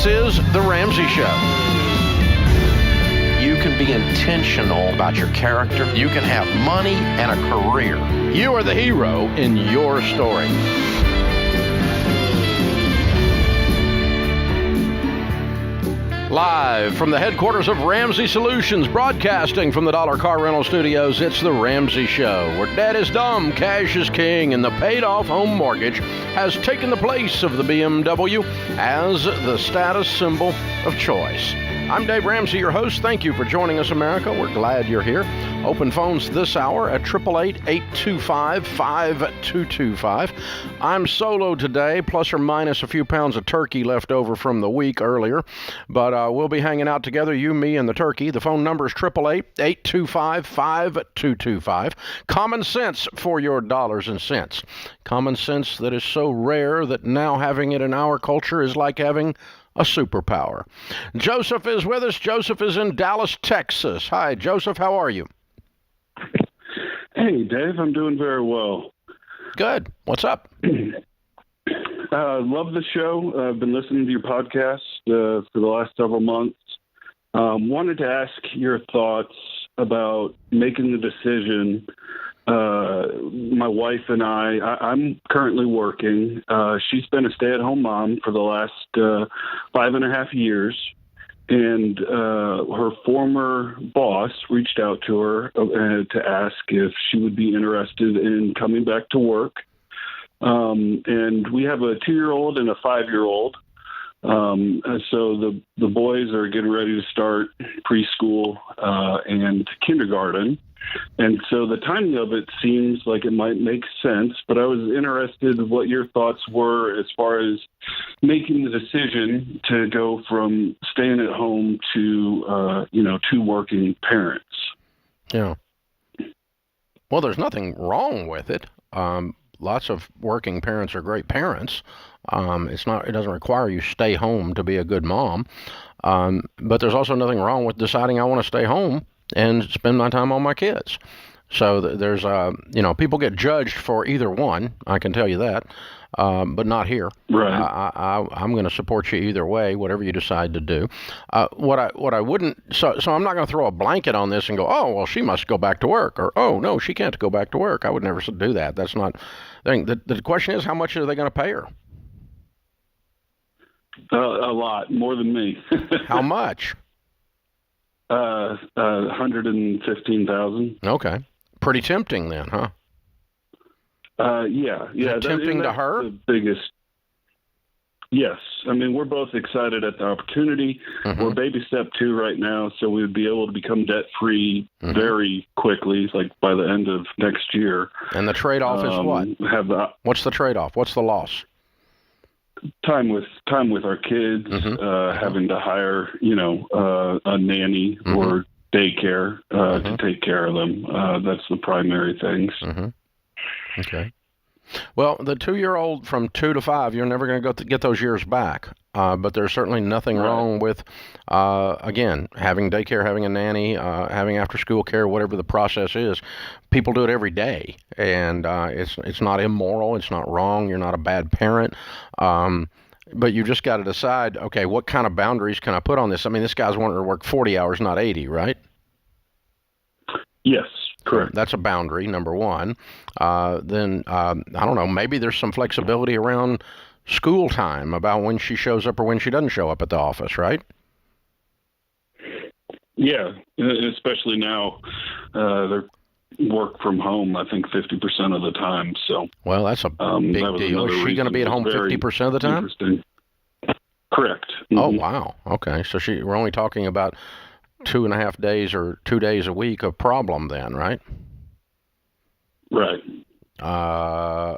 This is The Ramsey Show. You can be intentional about your character. You can have money and a career. You are the hero in your story. Live from the headquarters of Ramsey Solutions, broadcasting from the Dollar Car Rental Studios, it's The Ramsey Show, where debt is dumb, cash is king, and the paid-off home mortgage has taken the place of the BMW as the status symbol of choice. I'm Dave Ramsey, your host. Thank you for joining us, America. We're glad you're here. Open phones this hour at 888-825-5225. I'm solo today, plus or minus a few pounds of turkey left over from the week earlier. But we'll be hanging out together, you, me, and the turkey. The phone number is 888-825-5225. Common sense for your dollars and cents. Common sense that is so rare that now having it in our culture is like having a superpower. Joseph is with us. Joseph is in Dallas, Texas. Hi, Joseph. How are you? Hey, Dave. I'm doing very well. Good. What's up? Love the show. I've been listening to your podcast for the last several months. Wanted to ask your thoughts about making the decision. My wife and I'm currently working. She's been a stay-at-home mom for the last 5.5 years. And her former boss reached out to her to ask if she would be interested in coming back to work. And we have a 2-year-old and a 5-year-old. So the boys are getting ready to start preschool and kindergarten. And so the timing of it seems like it might make sense, but I was interested in what your thoughts were as far as making the decision to go from staying at home to, two working parents. Yeah. Well, there's nothing wrong with it. Lots of working parents are great parents. It doesn't require you stay home to be a good mom. But there's also nothing wrong with deciding I want to stay home and spend my time on my kids. So there's, people get judged for either one. I can tell you that, but not here. Right. I'm going to support you either way, whatever you decide to do. What I wouldn't, so I'm not going to throw a blanket on this and go, oh, well, she must go back to work, or oh no, she can't go back to work. I would never do that. That's not the thing. The question is, how much are they going to pay her? A lot more than me. How much? 115,000. Okay. Pretty tempting then, huh? Yeah. Tempting to her? The biggest. Yes. I mean, we're both excited at the opportunity. Mm-hmm. We're baby step 2 right now, so we would be able to become debt-free very quickly, like by the end of next year. And the trade-off is what? What's the trade-off? What's the loss? Time with our kids, having to hire, a nanny or daycare to take care of them. That's the primary things. Okay. Well, the 2-year-old from 2 to 5, you're never going to get those years back. But there's certainly nothing wrong with, again, having daycare, having a nanny, having after-school care, whatever the process is. People do it every day, and it's not immoral. It's not wrong. You're not a bad parent. But you just got to decide, okay, what kind of boundaries can I put on this? I mean, this guy's wanting to work 40 hours, not 80, right? Yes. Correct. That's a boundary, number one. Then, I don't know, maybe there's some flexibility around school time about when she shows up or when she doesn't show up at the office, right? Yeah, especially now they're work from home, I think 50% of the time. So, well, that's a big deal. Is she going to be at home 50% of the time? Correct. Oh, wow. Okay. So we're only talking about 2.5 days or 2 days a week of problem then, right? Right.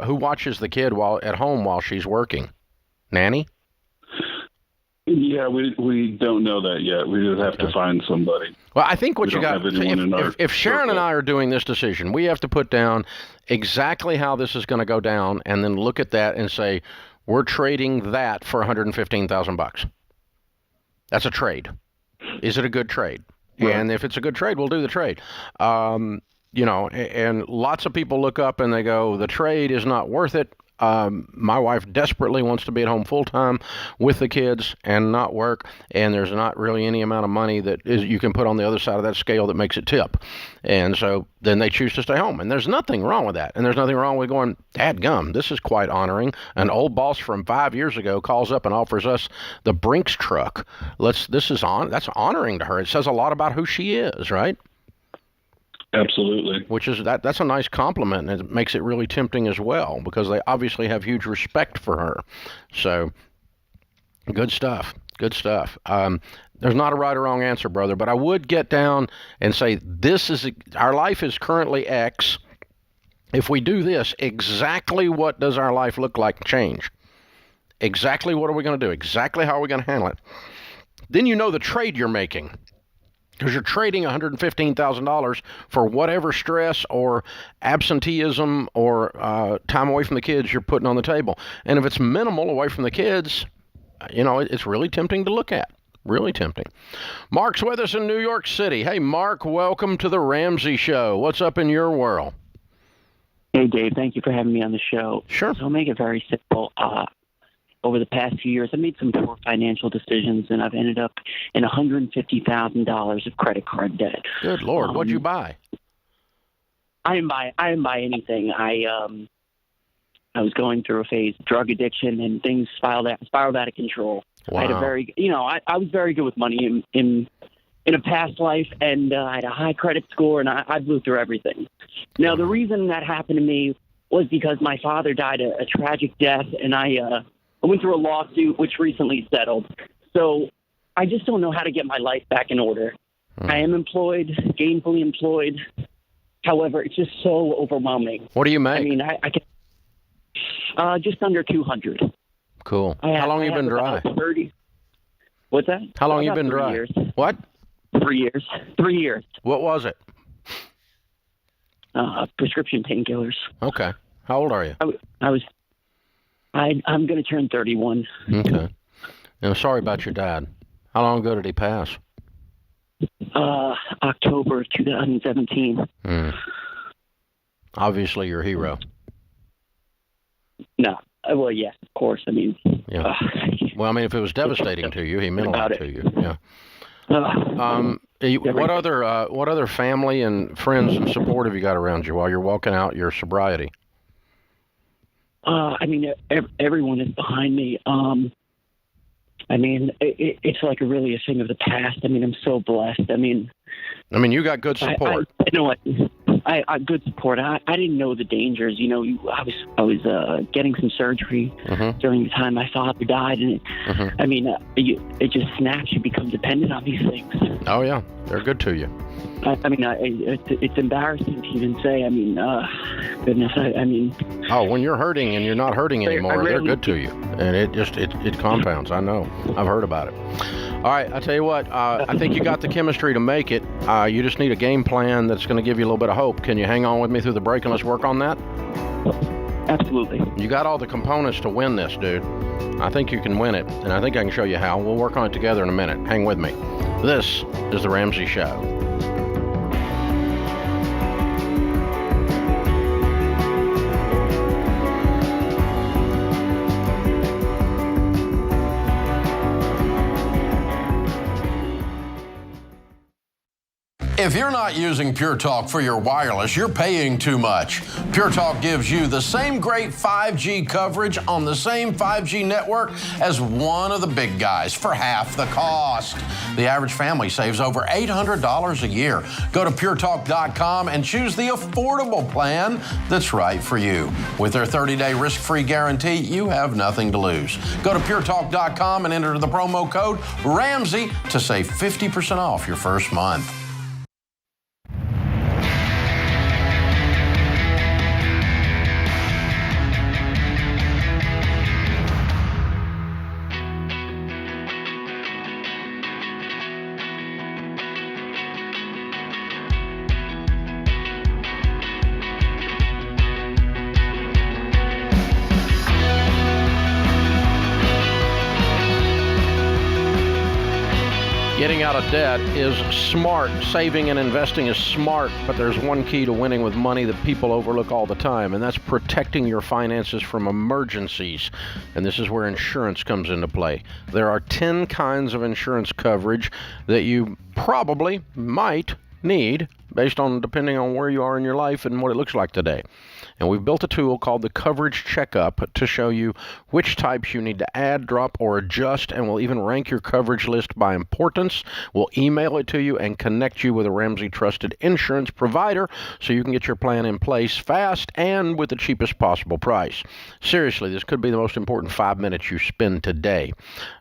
Who watches the kid at home while she's working? Nanny? Yeah, we don't know that yet. We would have to find somebody. Well, I think what you got, if Sharon and I are doing this decision, we have to put down exactly how this is going to go down and then look at that and say, we're trading that for $115,000. That's a trade. Is it a good trade? Right. And if it's a good trade, we'll do the trade. And lots of people look up and they go, the trade is not worth it. My wife desperately wants to be at home full time with the kids and not work, and there's not really any amount of money that you can put on the other side of that scale that makes it tip. And so then they choose to stay home, and there's nothing wrong with that. And there's nothing wrong with going, dadgum, this is quite honoring. An old boss from 5 years ago calls up and offers us the Brinks truck. That's honoring to her. It says a lot about who she is, right? Absolutely. Which is that's a nice compliment, and it makes it really tempting as well, because they obviously have huge respect for her. So, good stuff. Good stuff. There's not a right or wrong answer, brother, but I would get down and say our life is currently X. If we do this, exactly what does our life look like change? Exactly what are we going to do? Exactly how are we going to handle it? Then you know the trade you're making. Because you're trading $115,000 for whatever stress or absenteeism or time away from the kids you're putting on the table. And if it's minimal away from the kids, it's really tempting to look at. Really tempting. Mark's with us in New York City. Hey, Mark, welcome to the Ramsey Show. What's up in your world? Hey, Dave. Thank you for having me on the show. Sure. So I'll make it very simple. Over the past few years, I made some poor financial decisions, and I've ended up in $150,000 of credit card debt. Good Lord. What'd you buy? I didn't buy anything. I was going through a phase of drug addiction, and things spiraled out of control. Wow. I had I was very good with money in a past life, and I had a high credit score, and I blew through everything. Now, the reason that happened to me was because my father died a tragic death, and I went through a lawsuit which recently settled. So I just don't know how to get my life back in order. I am employed, gainfully employed. However, it's just so overwhelming. What do you make? I mean, I can just under 200. Cool. How long you been dry? 30. What's that? How long you been dry? Years. What? 3 years. 3 years. What was it? Prescription painkillers. Okay. How old are you? I'm going to turn 31. Okay. I'm sorry about your dad. How long ago did he pass? October of 2017. Obviously your hero. No. Well, yes, of course. I mean... Yeah. If it was devastating to you, he meant a lot to you. Yeah. What other family and friends and support have you got around you while you're walking out your sobriety? Everyone is behind me. It's like really a thing of the past. I'm so blessed. You got good support. I good support. I didn't know the dangers. I was getting some surgery during the time my father died, and it just snaps. You become dependent on these things. Oh yeah, they're good to you. It's embarrassing to even say. Goodness. Oh, when you're hurting and you're not hurting anymore, they're good to you, and it compounds. I know. I've heard about it. All right, I tell you what. I think you got the chemistry to make it. You just need a game plan that's going to give you a little bit of hope. Can you hang on with me through the break and let's work on that? Absolutely. You got all the components to win this, dude. I think you can win it, and I think I can show you how. We'll work on it together in a minute. Hang with me. This is The Ramsey Show. If you're not using Pure Talk for your wireless, you're paying too much. Pure Talk gives you the same great 5G coverage on the same 5G network as one of the big guys for half the cost. The average family saves over $800 a year. Go to puretalk.com and choose the affordable plan that's right for you. With their 30-day risk-free guarantee, you have nothing to lose. Go to puretalk.com and enter the promo code Ramsey to save 50% off your first month. Getting out of debt is smart. Saving and investing is smart, but there's one key to winning with money that people overlook all the time, and that's protecting your finances from emergencies. And this is where insurance comes into play. There are 10 kinds of insurance coverage that you probably might need based on depending on where you are in your life and what it looks like today. And we've built a tool called the Coverage Checkup to show you which types you need to add, drop, or adjust, and we'll even rank your coverage list by importance. We'll email it to you and connect you with a Ramsey trusted insurance provider so you can get your plan in place fast and with the cheapest possible price. Seriously, this could be the most important 5 minutes you spend today.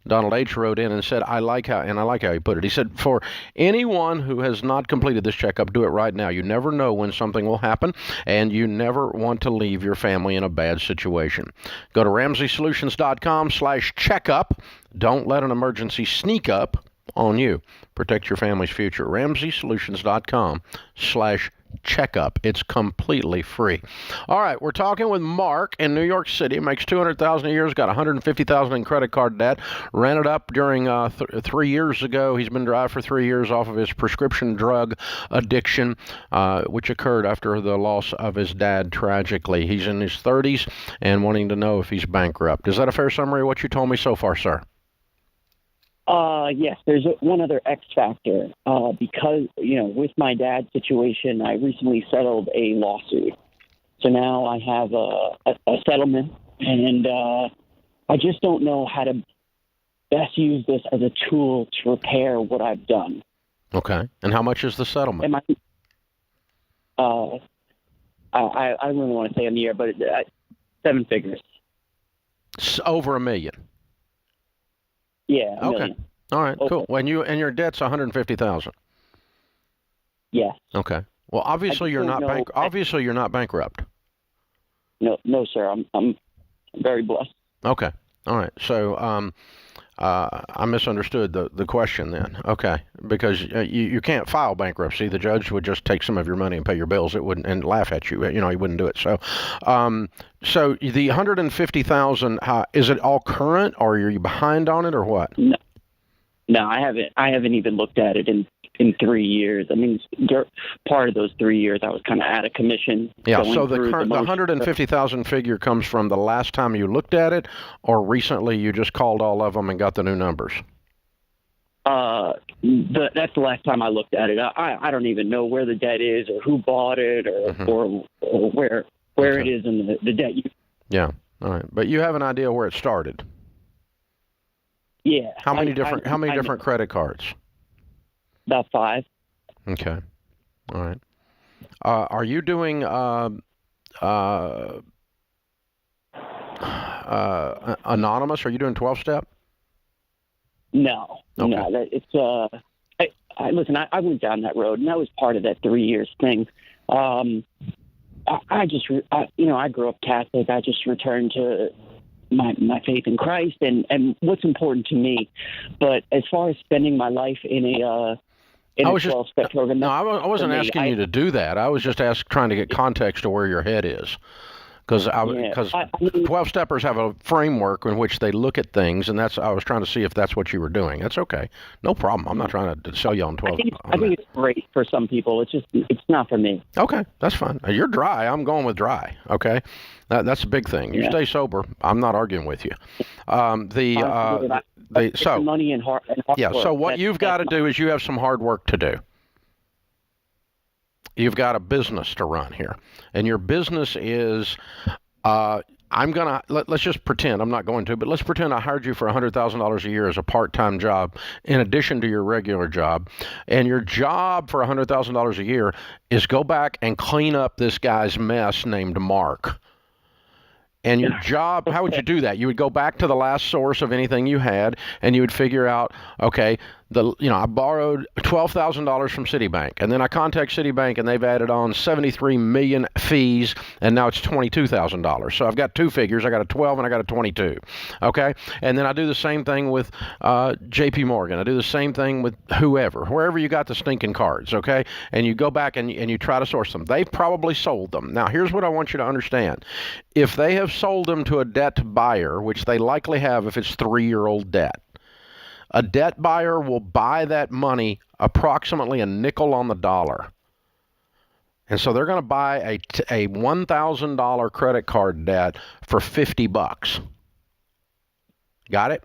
Donald H. wrote in and said, I like how he put it. He said, for anyone who has not completed this checkup, do it right now. You never know when something will happen, and you never want to leave your family in a bad situation. Go to RamseySolutions.com/checkup. Don't let an emergency sneak up on you. Protect your family's future. RamseySolutions.com/checkup. It's completely free. All right, we're talking with Mark in New York City. Makes $200,000 a year. He's got $150,000 in credit card debt. Ran it up during 3 years ago. He's been dry for 3 years off of his prescription drug addiction, which occurred after the loss of his dad tragically. He's in his 30s and wanting to know if he's bankrupt. Is that a fair summary of what you told me so far, sir? Yes, there's one other X factor. Because, with my dad's situation, I recently settled a lawsuit. So now I have a settlement, and I just don't know how to best use this as a tool to repair what I've done. Okay. And how much is the settlement? I don't really want to say on the air, but 7 figures. It's over $1 million. Yeah. $1 Okay. million. All right. Cool. And your debt's $150,000. Yes. Okay. Well, obviously you're not bankrupt. No, sir. I'm very blessed. Okay. All right. So I misunderstood the question then. Okay. Because you can't file bankruptcy. The judge would just take some of your money and pay your bills. It wouldn't and laugh at you. He wouldn't do it. So so the $150,000, is it all current, or are you behind on it, or what? No, I haven't even looked at it in 3 years. I mean, part of those 3 years I was kind of out of commission. Yeah, so the 150,000 figure comes from the last time you looked at it, or recently you just called all of them and got the new numbers? That's the last time I looked at it. I don't even know where the debt is, or who bought it, or where it is in the debt. Yeah, all right. But you have an idea where it started? Yeah. How many different credit cards? About 5. Okay. All right. Are you doing anonymous? Are you doing 12-step? No. Okay. No. It's listen. I went down that road, and that was part of that 3 years thing. I grew up Catholic. I just returned to my faith in Christ and what's important to me. But as far as spending my life in a 12-step program, no, I wasn't asking you to do that. I was just trying to get context to where your head is. Because 12-steppers have a framework in which they look at things, and I was trying to see if that's what you were doing. That's okay. No problem. I'm not trying to sell you on 12. I think it's great for some people. It's not for me. Okay, that's fine. You're dry. I'm going with dry. Okay, that's a big thing. You stay sober. I'm not arguing with you. Money and hard yeah. work. So what you've got to do is you have some hard work to do. You've got a business to run here, and your business is, let's just pretend, I'm not going to, but let's pretend I hired you for $100,000 a year as a part-time job in addition to your regular job, and your job for $100,000 a year is go back and clean up this guy's mess named Mark. And your job, how would you do that? You would go back to the last source of anything you had, and you would figure out, okay, I borrowed $12,000 from Citibank, and then I contact Citibank, and they've added on 73 million fees, and now it's $22,000. So I've got two figures. I got a 12 and I got a 22. Okay, and then I do the same thing with J.P. Morgan. I do the same thing with wherever you got the stinking cards. Okay, and you go back and you try to source them. They've probably sold them. Now here's what I want you to understand: if they have sold them to a debt buyer, which they likely have if it's 3-year-old debt. A debt buyer will buy that money approximately a nickel on the dollar. And so they're going to buy a $1,000 credit card debt for $50. Got it?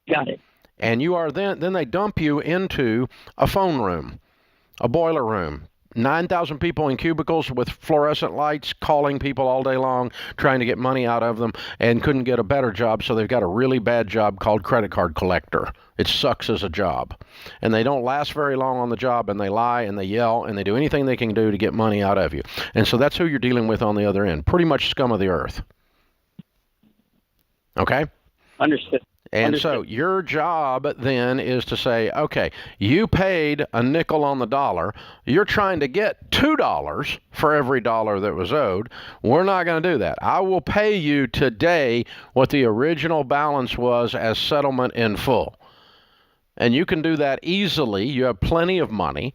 Got it. And you are then they dump you into a phone room, a boiler room, 9,000 people in cubicles with fluorescent lights calling people all day long, trying to get money out of them, and couldn't get a better job, so they've got a really bad job called credit card collector. It sucks as a job. And they don't last very long on the job, and they lie, and they yell, and they do anything they can do to get money out of you. And so that's who you're dealing with on the other end. Pretty much scum of the earth. Okay? Understood. And so your job then is to say, okay, you paid a nickel on the dollar. You're trying to get $2 for every dollar that was owed. We're not going to do that. I will pay you today what the original balance was as settlement in full. And you can do that easily. You have plenty of money.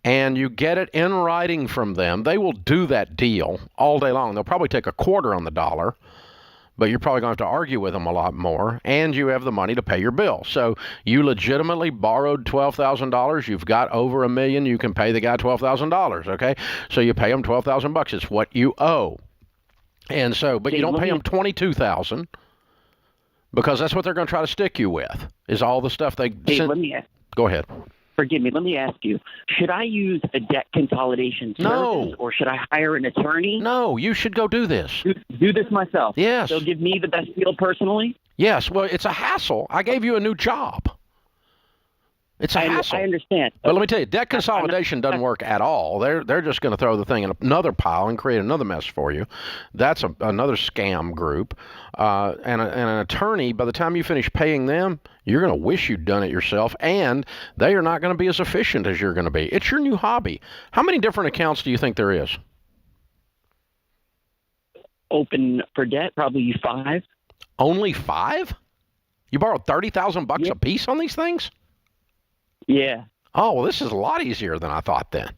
And you get it in writing from them. They will do that deal all day long. They'll probably take a quarter on the dollar. But you're probably going to have to argue with them a lot more, and you have the money to pay your bill. So you legitimately borrowed $12,000. You've got over $1 million. You can pay the guy $12,000, okay? So you pay him $12,000. It's what you owe. And so, but you don't pay them $22,000 because that's what they're going to try to stick you with, is all the stuff they sent. Let me ask. Go ahead. Forgive me. Let me ask you, should I use a debt consolidation service or should I hire an attorney? No, you should go do this. Do this myself. Yes. So give me the best deal personally? Yes. Well, it's a hassle. I gave you a new job. It's a hassle. I understand. But let me tell you, debt consolidation doesn't work at all. They're just going to throw the thing in another pile and create another mess for you. That's another scam group. And an attorney, by the time you finish paying them, you're going to wish you'd done it yourself, and they are not going to be as efficient as you're going to be. It's your new hobby. How many different accounts do you think there is? Open for debt, probably 5. Only 5? You borrowed $30,000 a piece on these things? Yeah. Oh, well, this is a lot easier than I thought then.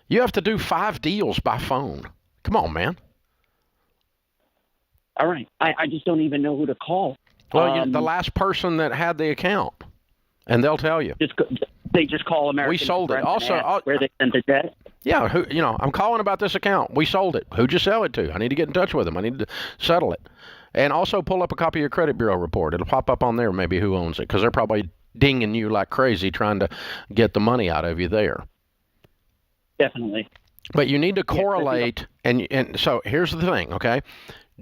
You have to do 5 deals by phone. Come on, man. All right. I just don't even know who to call. Well, the last person that had the account, and they'll tell you. They just call American We sold it. Express and ask where they sent the debt? Yeah, I'm calling about this account. We sold it. Who'd you sell it to? I need to get in touch with them. I need to settle it. And also pull up a copy of your credit bureau report. It'll pop up on there maybe who owns it, because they're probably dinging you like crazy trying to get the money out of you there. Definitely. But you need to correlate, and so here's the thing, okay?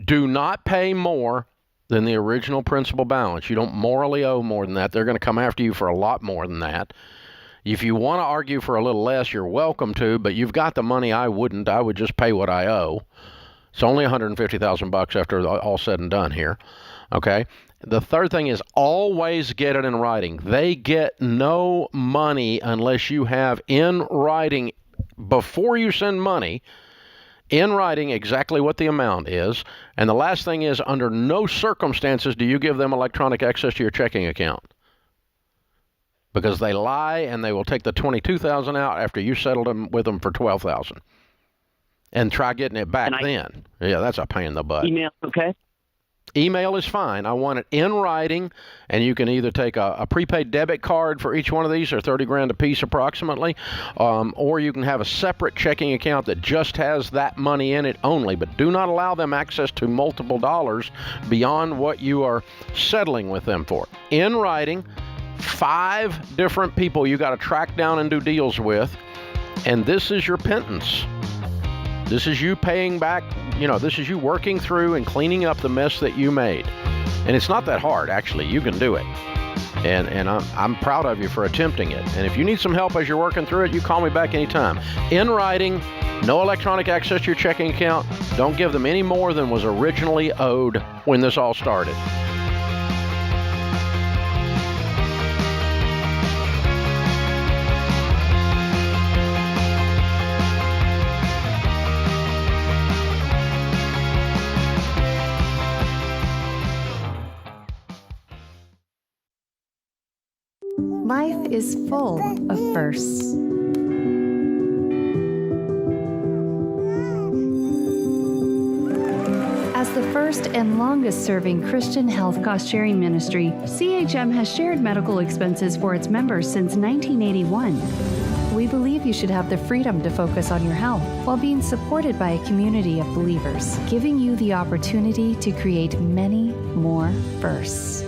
Do not pay more than the original principal balance. You don't morally owe more than that. They're going to come after you for a lot more than that. If you want to argue for a little less, you're welcome to, but you've got the money. I wouldn't. I would just pay what I owe. It's only $150,000 after all said and done here, okay? The third thing is always get it in writing. They get no money unless you have in writing, before you send money, in writing exactly what the amount is. And the last thing is, under no circumstances do you give them electronic access to your checking account. Because they lie, and they will take the $22,000 out after you settled them with them for $12,000. And try getting it back then. Yeah, that's a pain in the butt. Email, okay? Email is fine. I want it in writing, and you can either take a prepaid debit card for each one of these, or $30,000 a piece approximately, or you can have a separate checking account that just has that money in it only, but do not allow them access to multiple dollars beyond what you are settling with them for. In writing, 5 different people you got to track down and do deals with, and this is your pittance. This is you paying back, this is you working through and cleaning up the mess that you made. And it's not that hard, actually. You can do it. And I'm proud of you for attempting it. And if you need some help as you're working through it, you call me back anytime. In writing, no electronic access to your checking account. Don't give them any more than was originally owed when this all started. Life is full of firsts. As As the first and longest-serving Christian health cost-sharing ministry, CHM has shared medical expenses for its members since 1981. We believe you should have the freedom to focus on your health while being supported by a community of believers, giving you the opportunity to create many more firsts.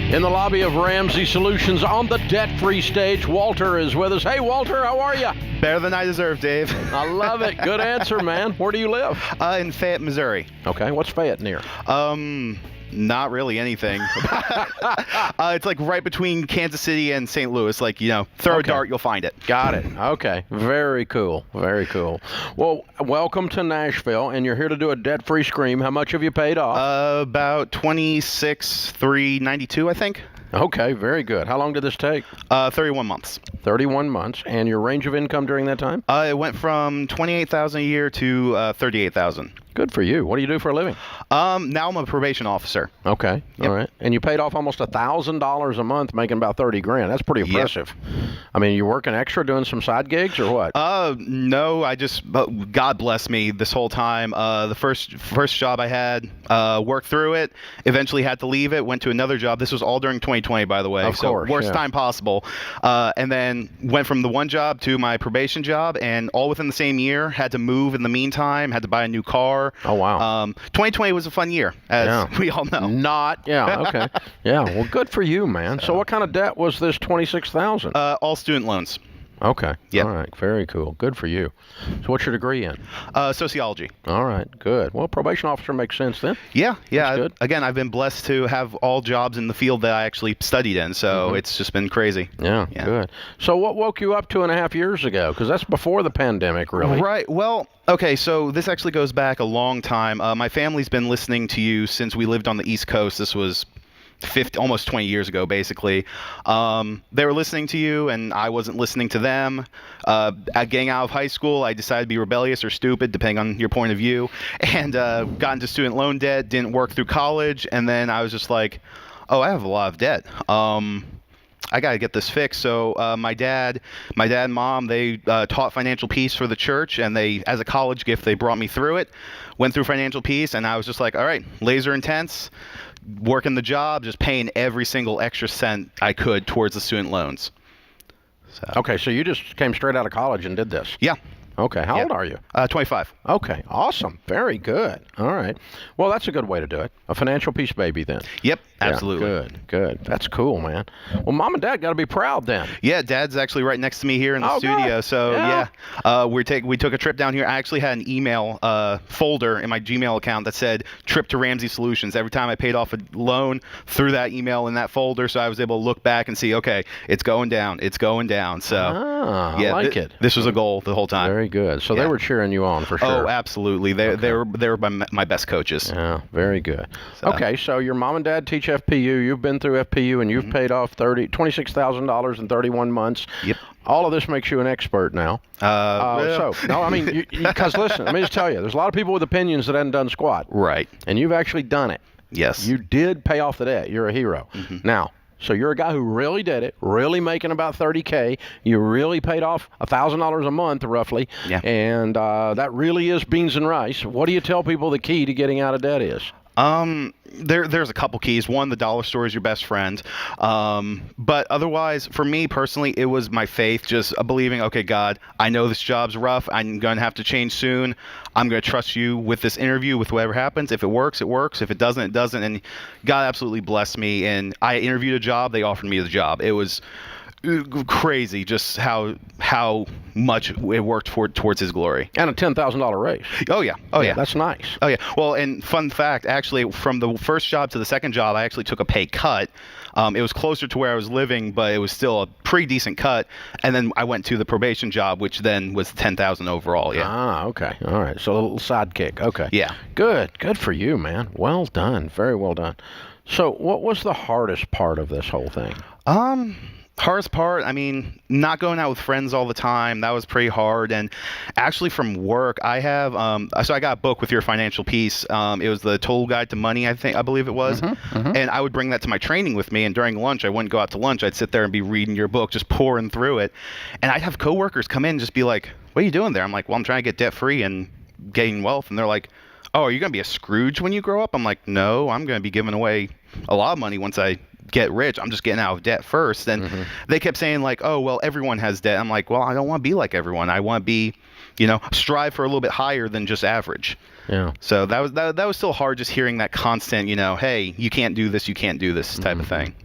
In the lobby of Ramsey Solutions on the debt-free stage, Walter is with us. Hey, Walter, how are you? Better than I deserve, Dave. I love it. Good answer, man. Where do you live? In Fayette, Missouri. Okay, what's Fayette near? Not really anything. It's like right between Kansas City and St. Louis. Like, throw a dart, you'll find it. Got it. Okay. Very cool. Very cool. Well, welcome to Nashville, and you're here to do a debt-free scream. How much have you paid off? About $26,392, I think. Okay, very good. How long did this take? 31 months. 31 months. And your range of income during that time? It went from $28,000 a year to $38,000. Good for you. What do you do for a living? Now I'm a probation officer. Okay. Yep. All right. And you paid off almost $1,000 a month, making about $30,000. That's pretty impressive. Yep. I mean, you working extra, doing some side gigs, or what? No. God bless me this whole time. The first job I had, worked through it. Eventually had to leave it. Went to another job. This was all during 2020, by the way. Of course. Worst time possible. And then went from the one job to my probation job, and all within the same year. Had to move in the meantime. Had to buy a new car. Oh, wow. 2020 was a fun year, as we all know. Okay. Yeah, well, good for you, man. So what kind of debt was this $26,000? All student loans. Okay. Yep. All right. Very cool. Good for you. So what's your degree in? Sociology. All right. Good. Well, probation officer makes sense then. Yeah. That's good. Again, I've been blessed to have all jobs in the field that I actually studied in, so it's just been crazy. Yeah. Good. So what woke you up 2.5 years ago? Because that's before the pandemic, really. Right. Well, okay, so this actually goes back a long time. My family's been listening to you since we lived on the East Coast. This was almost 20 years ago, basically. They were listening to you, and I wasn't listening to them. Getting out of high school, I decided to be rebellious or stupid, depending on your point of view, and got into student loan debt, didn't work through college, and then I was just like, oh, I have a lot of debt. I got to get this fixed. So my dad and mom, they taught financial peace for the church, and they, as a college gift, they brought me through it, went through financial peace, and I was just like, all right, laser intense, working the job, just paying every single extra cent I could towards the student loans. Okay, so you just came straight out of college and did this? Yeah. Okay, how old are you? 25. Okay, awesome. Very good. All right. Well, that's a good way to do it. A financial peace baby then. Yep, absolutely. Yeah, good. That's cool, man. Well, Mom and Dad got to be proud then. Yeah, Dad's actually right next to me here in the studio. Good. So, we took a trip down here. I actually had an email folder in my Gmail account that said trip to Ramsey Solutions. Every time I paid off a loan, threw that email in that folder, so I was able to look back and see, okay, it's going down. So, I like it. This was a goal the whole time. Very good. So they were cheering you on for sure. Oh, absolutely. They were my best coaches. Yeah, very good. Okay, so your mom and dad teach FPU. You've been through FPU, and you've paid off $26,000 in 31 months. Yep. All of this makes you an expert now. Because listen, let me just tell you, there's a lot of people with opinions that haven't done squat. Right. And you've actually done it. Yes. You did pay off the debt. You're a hero. Now, so you're a guy who really did it, really making about $30K. You really paid off $1,000 a month, roughly. Yeah. And that really is beans and rice. What do you tell people the key to getting out of debt is? There's a couple keys. One, the dollar store is your best friend. But otherwise, for me personally, it was my faith, just believing, okay, God, I know this job's rough. I'm going to have to change soon. I'm going to trust you with this interview, with whatever happens. If it works, it works. If it doesn't, it doesn't. And God absolutely blessed me. And I interviewed a job. They offered me the job. It was crazy just how much it worked towards his glory. And a $10,000 raise. Oh yeah. That's nice. Oh yeah. Well, and fun fact, actually, from the first job to the second job, I actually took a pay cut. It was closer to where I was living, but it was still a pretty decent cut. And then I went to the probation job, which then was $10,000 overall. Yeah. Ah, okay. All right. So a little sidekick. Okay. Yeah. Good for you, man. Well done. Very well done. So what was the hardest part of this whole thing? Hardest part, I mean, not going out with friends all the time. That was pretty hard. And actually, from work, I have so I got a book with Your Financial Peace. It was the Total Guide to Money, I believe it was. And I would bring that to my training with me. And during lunch, I wouldn't go out to lunch. I'd sit there and be reading your book, just pouring through it. And I'd have coworkers come in and just be like, "What are you doing there?" I'm like, "Well, I'm trying to get debt free and gain wealth." And they're like, "Oh, are you going to be a Scrooge when you grow up?" I'm like, "No, I'm going to be giving away a lot of money once I get rich. I'm just getting out of debt first." And they kept saying like, "Oh, well, everyone has debt." I'm like, "Well, I don't want to be like everyone. I want to be, strive for a little bit higher than just average." Yeah. So that was still hard, just hearing that constant, "Hey, you can't do this, you can't do this" type of thing.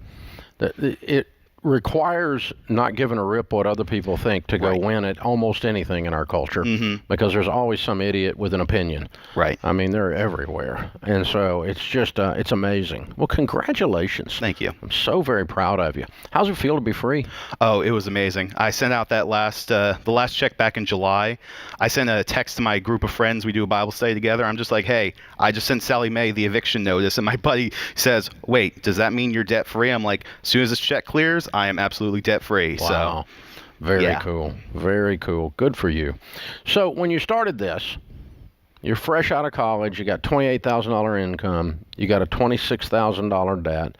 It requires not giving a rip what other people think to go win at almost anything in our culture, because there's always some idiot with an opinion. Right. I mean, they're everywhere. And so it's just, it's amazing. Well, congratulations. Thank you. I'm so very proud of you. How's it feel to be free? Oh, it was amazing. I sent out that the last check back in July. I sent a text to my group of friends. We do a Bible study together. I'm just like, "Hey, I just sent Sally Mae the eviction notice." And my buddy says, "Wait, does that mean you're debt free?" I'm like, "As soon as this check clears, I am absolutely debt free." Wow. So, very cool. Very cool. Good for you. So when you started this, you're fresh out of college, you got $28,000 income, you got a $26,000 debt.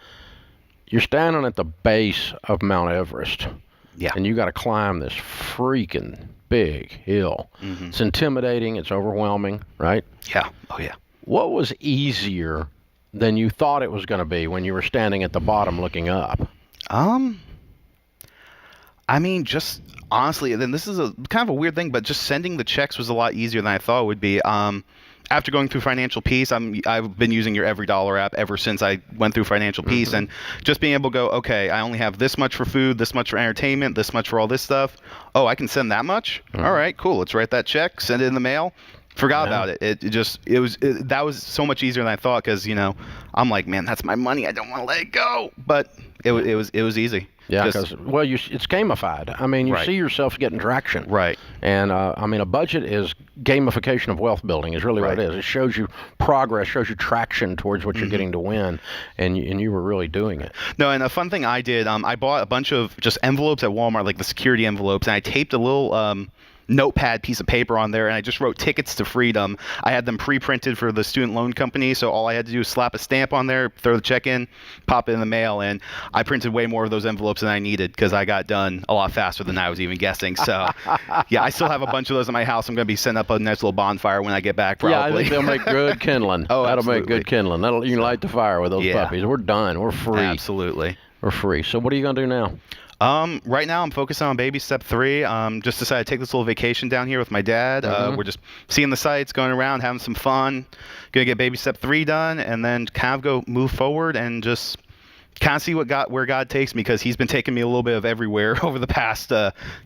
You're standing at the base of Mount Everest. Yeah. And you got to climb this freaking big hill. It's intimidating, it's overwhelming, right? Yeah. Oh, yeah. What was easier than you thought it was going to be when you were standing at the bottom looking up? I mean, just honestly, then this is a kind of a weird thing, but just sending the checks was a lot easier than I thought it would be. After going through Financial Peace, I've been using your Every Dollar app ever since I went through Financial Peace, and just being able to go, okay, I only have this much for food, this much for entertainment, this much for all this stuff. Oh, I can send that much? All right, cool. Let's write that check, send it in the mail. Forgot about it. That was so much easier than I thought, because I'm like, man, that's my money. I don't want to let it go. But it was easy. Yeah, because it's gamified. I mean, you see yourself getting traction. Right. And I mean, a budget is gamification of wealth building. Is really what it is. It shows you progress, shows you traction towards what you're getting to win, and you were really doing it. No, and a fun thing I did, I bought a bunch of just envelopes at Walmart, like the security envelopes, and I taped a little notepad piece of paper on there, and I just wrote "Tickets to Freedom." I had them pre-printed for the student loan company, so all I had to do was slap a stamp on there, throw the check in, pop it in the mail, and I printed way more of those envelopes than I needed, because I got done a lot faster than I was even guessing. So yeah, I still have a bunch of those in my house. I'm going to be setting up a nice little bonfire when I get back, probably. Yeah, I think they'll make good kindling. Oh, that'll absolutely. make good kindling. You can light the fire with those puppies. We're done. We're free. Absolutely. We're free. So what are you going to do now? Right now I'm focusing on baby step 3. Just decided to take this little vacation down here with my dad. We're just seeing the sights, going around, having some fun. Gonna get baby step 3 done, and then kind of move forward and just kind of see where God takes me, because he's been taking me a little bit of everywhere over the past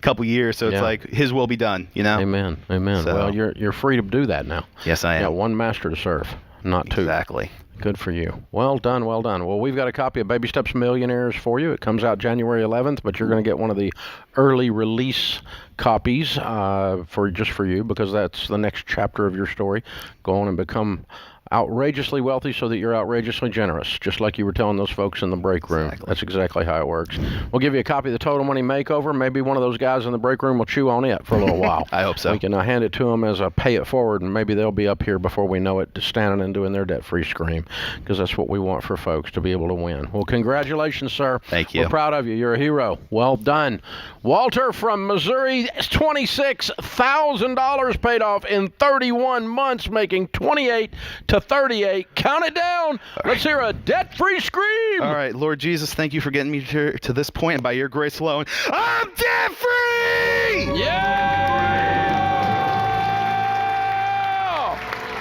couple years. So it's like his will be done, Amen. Amen. So, well, you're free to do that now. Yes, I am. You got one master to serve, not two. Exactly. Good for you. Well done, well done. Well, we've got a copy of Baby Steps Millionaires for you. It comes out January 11th, but you're going to get one of the early release copies for you, because that's the next chapter of your story. Go on and become outrageously wealthy so that you're outrageously generous, just like you were telling those folks in the break room. Exactly. That's exactly how it works. We'll give you a copy of the Total Money Makeover. Maybe one of those guys in the break room will chew on it for a little while. I hope so. We can hand it to them as a pay it forward, and maybe they'll be up here before we know it, standing and doing their debt-free scream, because that's what we want for folks, to be able to win. Well, congratulations, sir. Thank you. We're proud of you. You're a hero. Well done. Walter from Missouri, $26,000 paid off in 31 months, making 28 to 38. Count it down. Let's hear a debt-free scream. All right, Lord Jesus, thank you for getting me to this point, and by your grace alone, I'm debt-free! Yeah!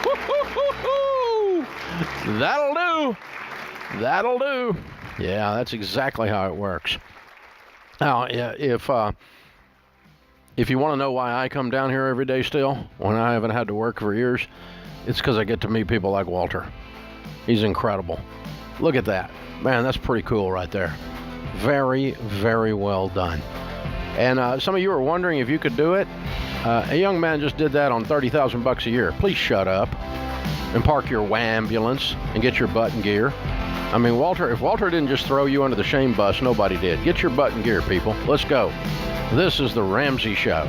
Woo-hoo-hoo-hoo! That'll do. That'll do. Yeah, that's exactly how it works. Now, if you want to know why I come down here every day still, when I haven't had to work for years, it's because I get to meet people like Walter. He's incredible. Look at that. Man, that's pretty cool right there. Very, very well done. And some of you are wondering if you could do it. A young man just did that on $30,000 a year. Please shut up and park your ambulance and get your butt in gear. I mean, if Walter didn't just throw you under the shame bus, nobody did. Get your butt in gear, people. Let's go. This is the Ramsey Show.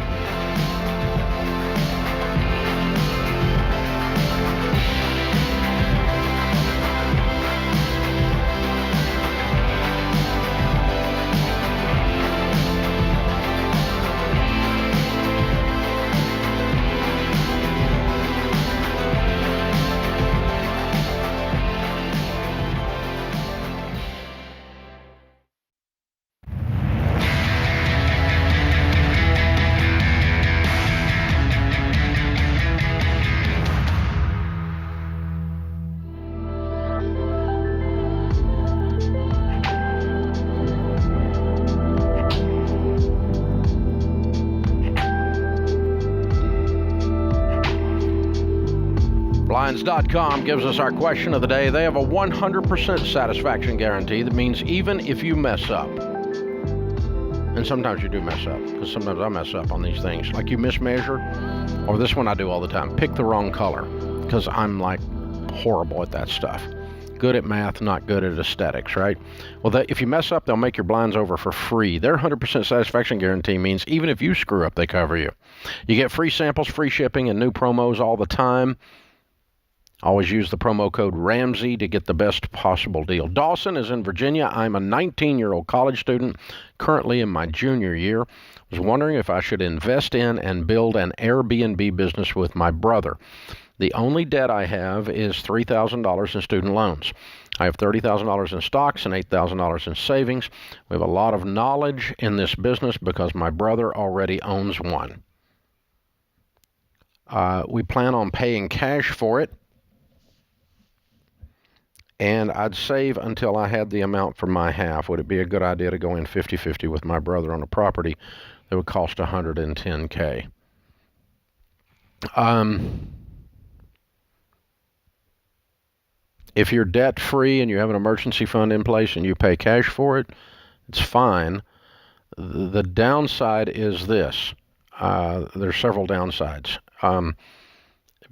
Blinds.com gives us our question of the day. They have a 100% satisfaction guarantee. That means even if you mess up, and sometimes you do mess up, because sometimes I mess up on these things, like you mismeasure, or this one I do all the time, pick the wrong color, because I'm like horrible at that stuff. Good at math, not good at aesthetics, right? Well, if you mess up, they'll make your blinds over for free. Their 100% satisfaction guarantee means even if you screw up, they cover you. You get free samples, free shipping, and new promos all the time. Always use the promo code Ramsey to get the best possible deal. Dawson is in Virginia. I'm a 19-year-old college student, currently in my junior year. I was wondering if I should invest in and build an Airbnb business with my brother. The only debt I have is $3,000 in student loans. I have $30,000 in stocks and $8,000 in savings. We have a lot of knowledge in this business because my brother already owns one. We plan on paying cash for it. And I'd save until I had the amount for my half. Would it be a good idea to go in 50-50 with my brother on a property that would cost $110K? If you're debt-free and you have an emergency fund in place and you pay cash for it, it's fine. The downside is this. There's several downsides.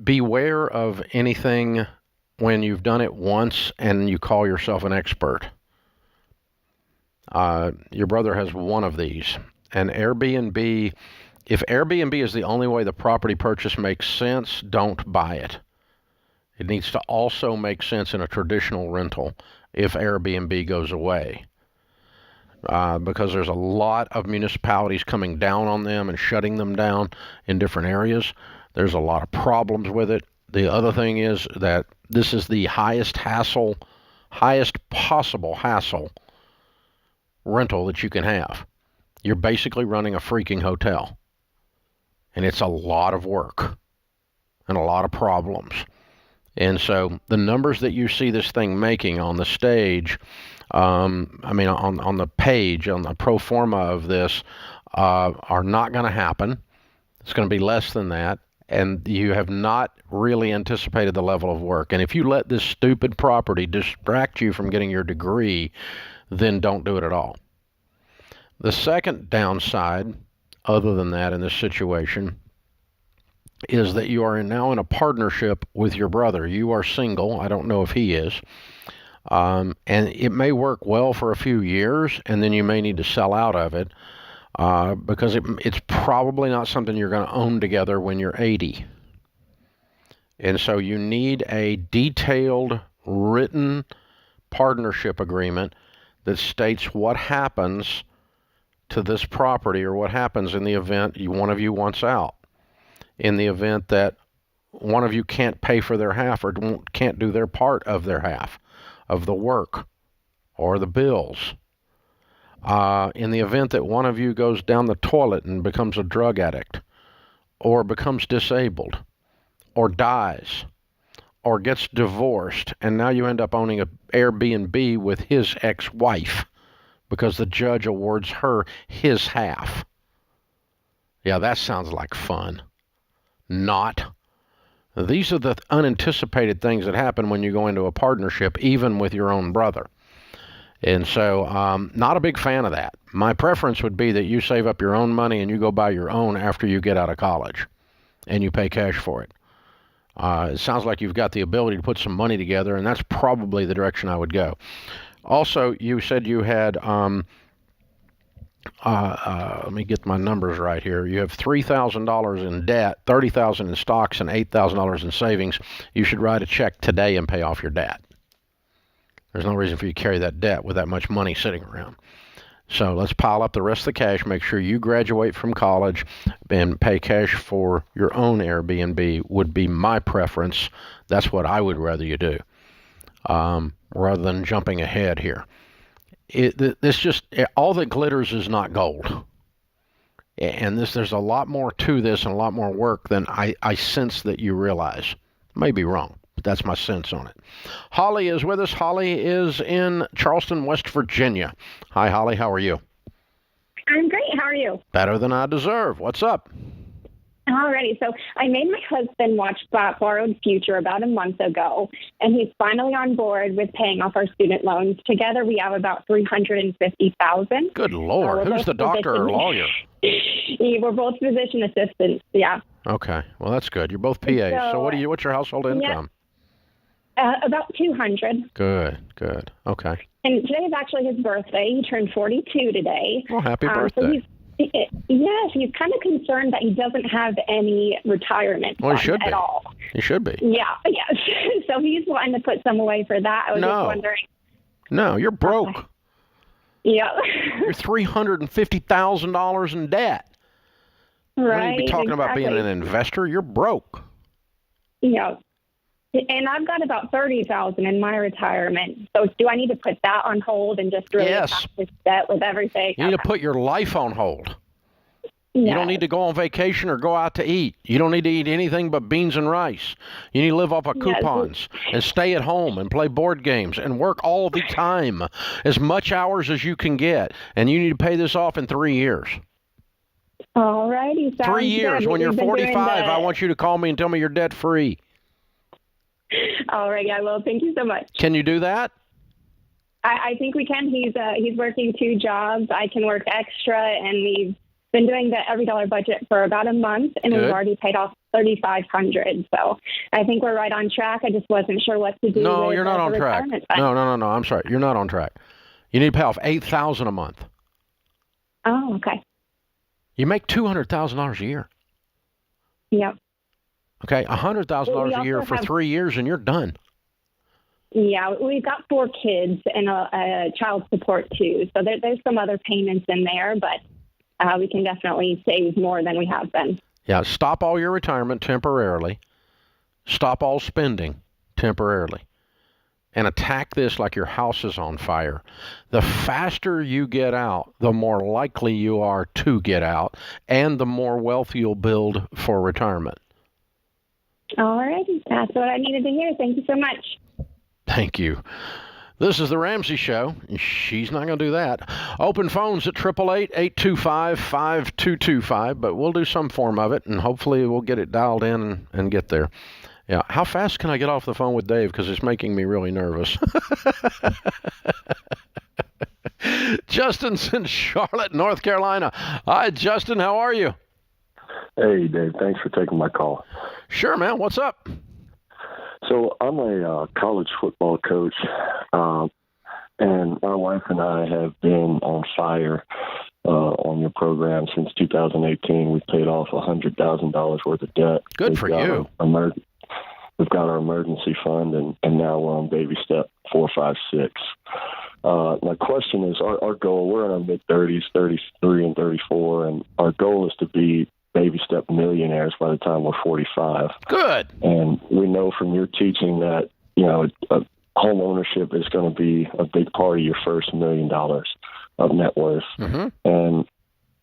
Beware of anything when you've done it once and you call yourself an expert. Your brother has one of these. And Airbnb, if Airbnb is the only way the property purchase makes sense, don't buy it. It needs to also make sense in a traditional rental if Airbnb goes away. Because there's a lot of municipalities coming down on them and shutting them down in different areas. There's a lot of problems with it. The other thing is that this is the highest possible hassle rental that you can have. You're basically running a freaking hotel. And it's a lot of work and a lot of problems. And so the numbers that you see this thing making on the stage, on the page, on the pro forma of this, are not going to happen. It's going to be less than that. And you have not really anticipated the level of work. And if you let this stupid property distract you from getting your degree, then don't do it at all. The second downside, other than that in this situation, is that you are now in a partnership with your brother. You are single. I don't know if he is. And it may work well for a few years, and then you may need to sell out of it. Because it's probably not something you're going to own together when you're 80. And so you need a detailed written partnership agreement that states what happens to this property or what happens in the event one of you wants out. In the event that one of you can't pay for their half or can't do their part of their half of the work or the bills. In the event that one of you goes down the toilet and becomes a drug addict, or becomes disabled, or dies, or gets divorced, and now you end up owning an Airbnb with his ex-wife because the judge awards her his half. Yeah, that sounds like fun. Not. These are the unanticipated things that happen when you go into a partnership, even with your own brother. And so, not a big fan of that. My preference would be that you save up your own money and you go buy your own after you get out of college and you pay cash for it. It sounds like you've got the ability to put some money together, and that's probably the direction I would go. Also, you said you had, let me get my numbers right here. You have $3,000 in debt, $30,000 in stocks, and $8,000 in savings. You should write a check today and pay off your debt. There's no reason for you to carry that debt with that much money sitting around. So let's pile up the rest of the cash, make sure you graduate from college, and pay cash for your own Airbnb would be my preference. That's what I would rather you do, rather than jumping ahead here. All that glitters is not gold. And there's a lot more to this and a lot more work than I sense that you realize. May be wrong, but that's my sense on it. Holly is with us. Holly is in Charleston, West Virginia. Hi, Holly. How are you? I'm great. How are you? Better than I deserve. What's up? Alrighty. So I made my husband watch Borrowed Future about a month ago, and he's finally on board with paying off our student loans. Together, we have about $350,000. Good Lord. Who's the doctor or lawyer? We're both physician assistants. Yeah. Okay. Well, that's good. You're both PAs. So what's your household income? About 200. Good. Okay. And today is actually his birthday. He turned 42 today. Well, happy birthday. So he's kind of concerned that he doesn't have any retirement funds at all. He should be. Yeah, yes. So he's wanting to put some away for that. I was just wondering. No, you're broke. Yeah. You're $350,000 in debt. Right. You need to be talking about being an investor. You're broke. Yeah. And I've got about $30,000 in my retirement. So do I need to put that on hold and just really pass this debt with everything? You need to put your life on hold. Yes. You don't need to go on vacation or go out to eat. You don't need to eat anything but beans and rice. You need to live off of coupons and stay at home and play board games and work all the time, as much hours as you can get. And you need to pay this off in 3 years. All righty. 3 years. When you're 45, I want you to call me and tell me you're debt free. All right, I will. Thank you so much. Can you do that? I think we can. He's working 2 jobs. I can work extra, and we've been doing the every dollar budget for about a month, and we've already paid off $3,500. So I think we're right on track. I just wasn't sure what to do. No, you're not on track. No. I'm sorry. You're not on track. You need to pay off $8,000 a month. Oh, okay. You make $200,000 a year. Yep. Okay, $100,000 a year for 3 years, and you're done. Yeah, we've got 4 kids and a child support too. So there's some other payments in there, but we can definitely save more than we have been. Yeah, stop all your retirement temporarily. Stop all spending temporarily. And attack this like your house is on fire. The faster you get out, the more likely you are to get out, and the more wealth you'll build for retirement. All righty. That's what I needed to hear. Thank you so much. Thank you. This is the Ramsey Show. She's not going to do that. Open phones at 888-825-5225, but we'll do some form of it, and hopefully we'll get it dialed in and get there. Yeah. How fast can I get off the phone with Dave? Because it's making me really nervous. Justin's in Charlotte, North Carolina. Hi, Justin. How are you? Hey, Dave. Thanks for taking my call. Sure, man. What's up? So I'm a college football coach, and my wife and I have been on fire on your program since 2018. We've paid off $100,000 worth of debt. Good for you. We've got our emergency fund, and now we're on baby step 4, 5, 6. My question is, our goal, we're in our mid-30s, 33 and 34, and our goal is to be baby step millionaires by the time we're 45. Good. And we know from your teaching that, home ownership is going to be a big part of your first $1 million of net worth. Mm-hmm. And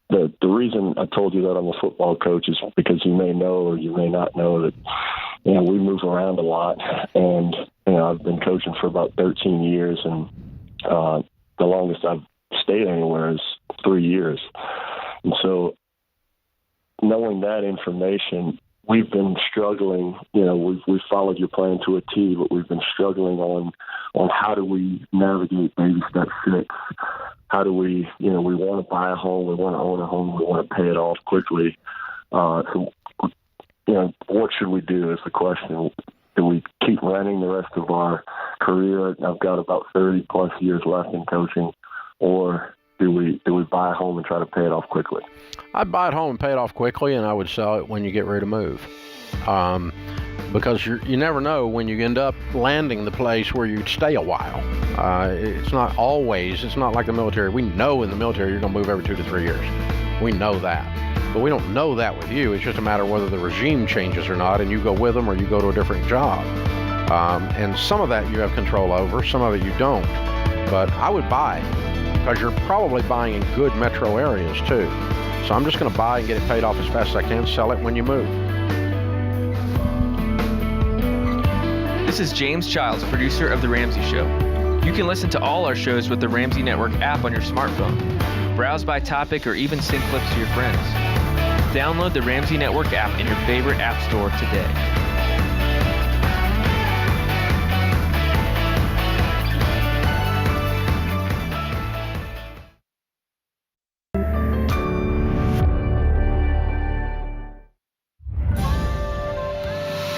the reason I told you that I'm a football coach is because you may know or you may not know that, we move around a lot. And, I've been coaching for about 13 years, and the longest I've stayed anywhere is 3 years. And so knowing that information, we've been struggling. We've followed your plan to a T, but we've been struggling on how do we navigate baby step 6. How do we, we want to buy a home, we want to own a home, we want to pay it off quickly. So, what should we do is the question. Do we keep running the rest of our career? I've got about 30 plus years left in coaching, or do we buy a home and try to pay it off quickly? I'd buy it home and pay it off quickly, and I would sell it when you get ready to move. Because you never know when you end up landing the place where you'd stay a while. It's not like the military. We know in the military you're going to move every 2 to 3 years. We know that. But we don't know that with you. It's just a matter of whether the regime changes or not, and you go with them or you go to a different job. And some of that you have control over, some of it you don't. But I would buy, because you're probably buying in good metro areas too. So I'm just going to buy and get it paid off as fast as I can, sell it when you move. This is James Childs, producer of The Ramsey Show. You can listen to all our shows with the Ramsey Network app on your smartphone. Browse by topic or even send clips to your friends. Download the Ramsey Network app in your favorite app store today.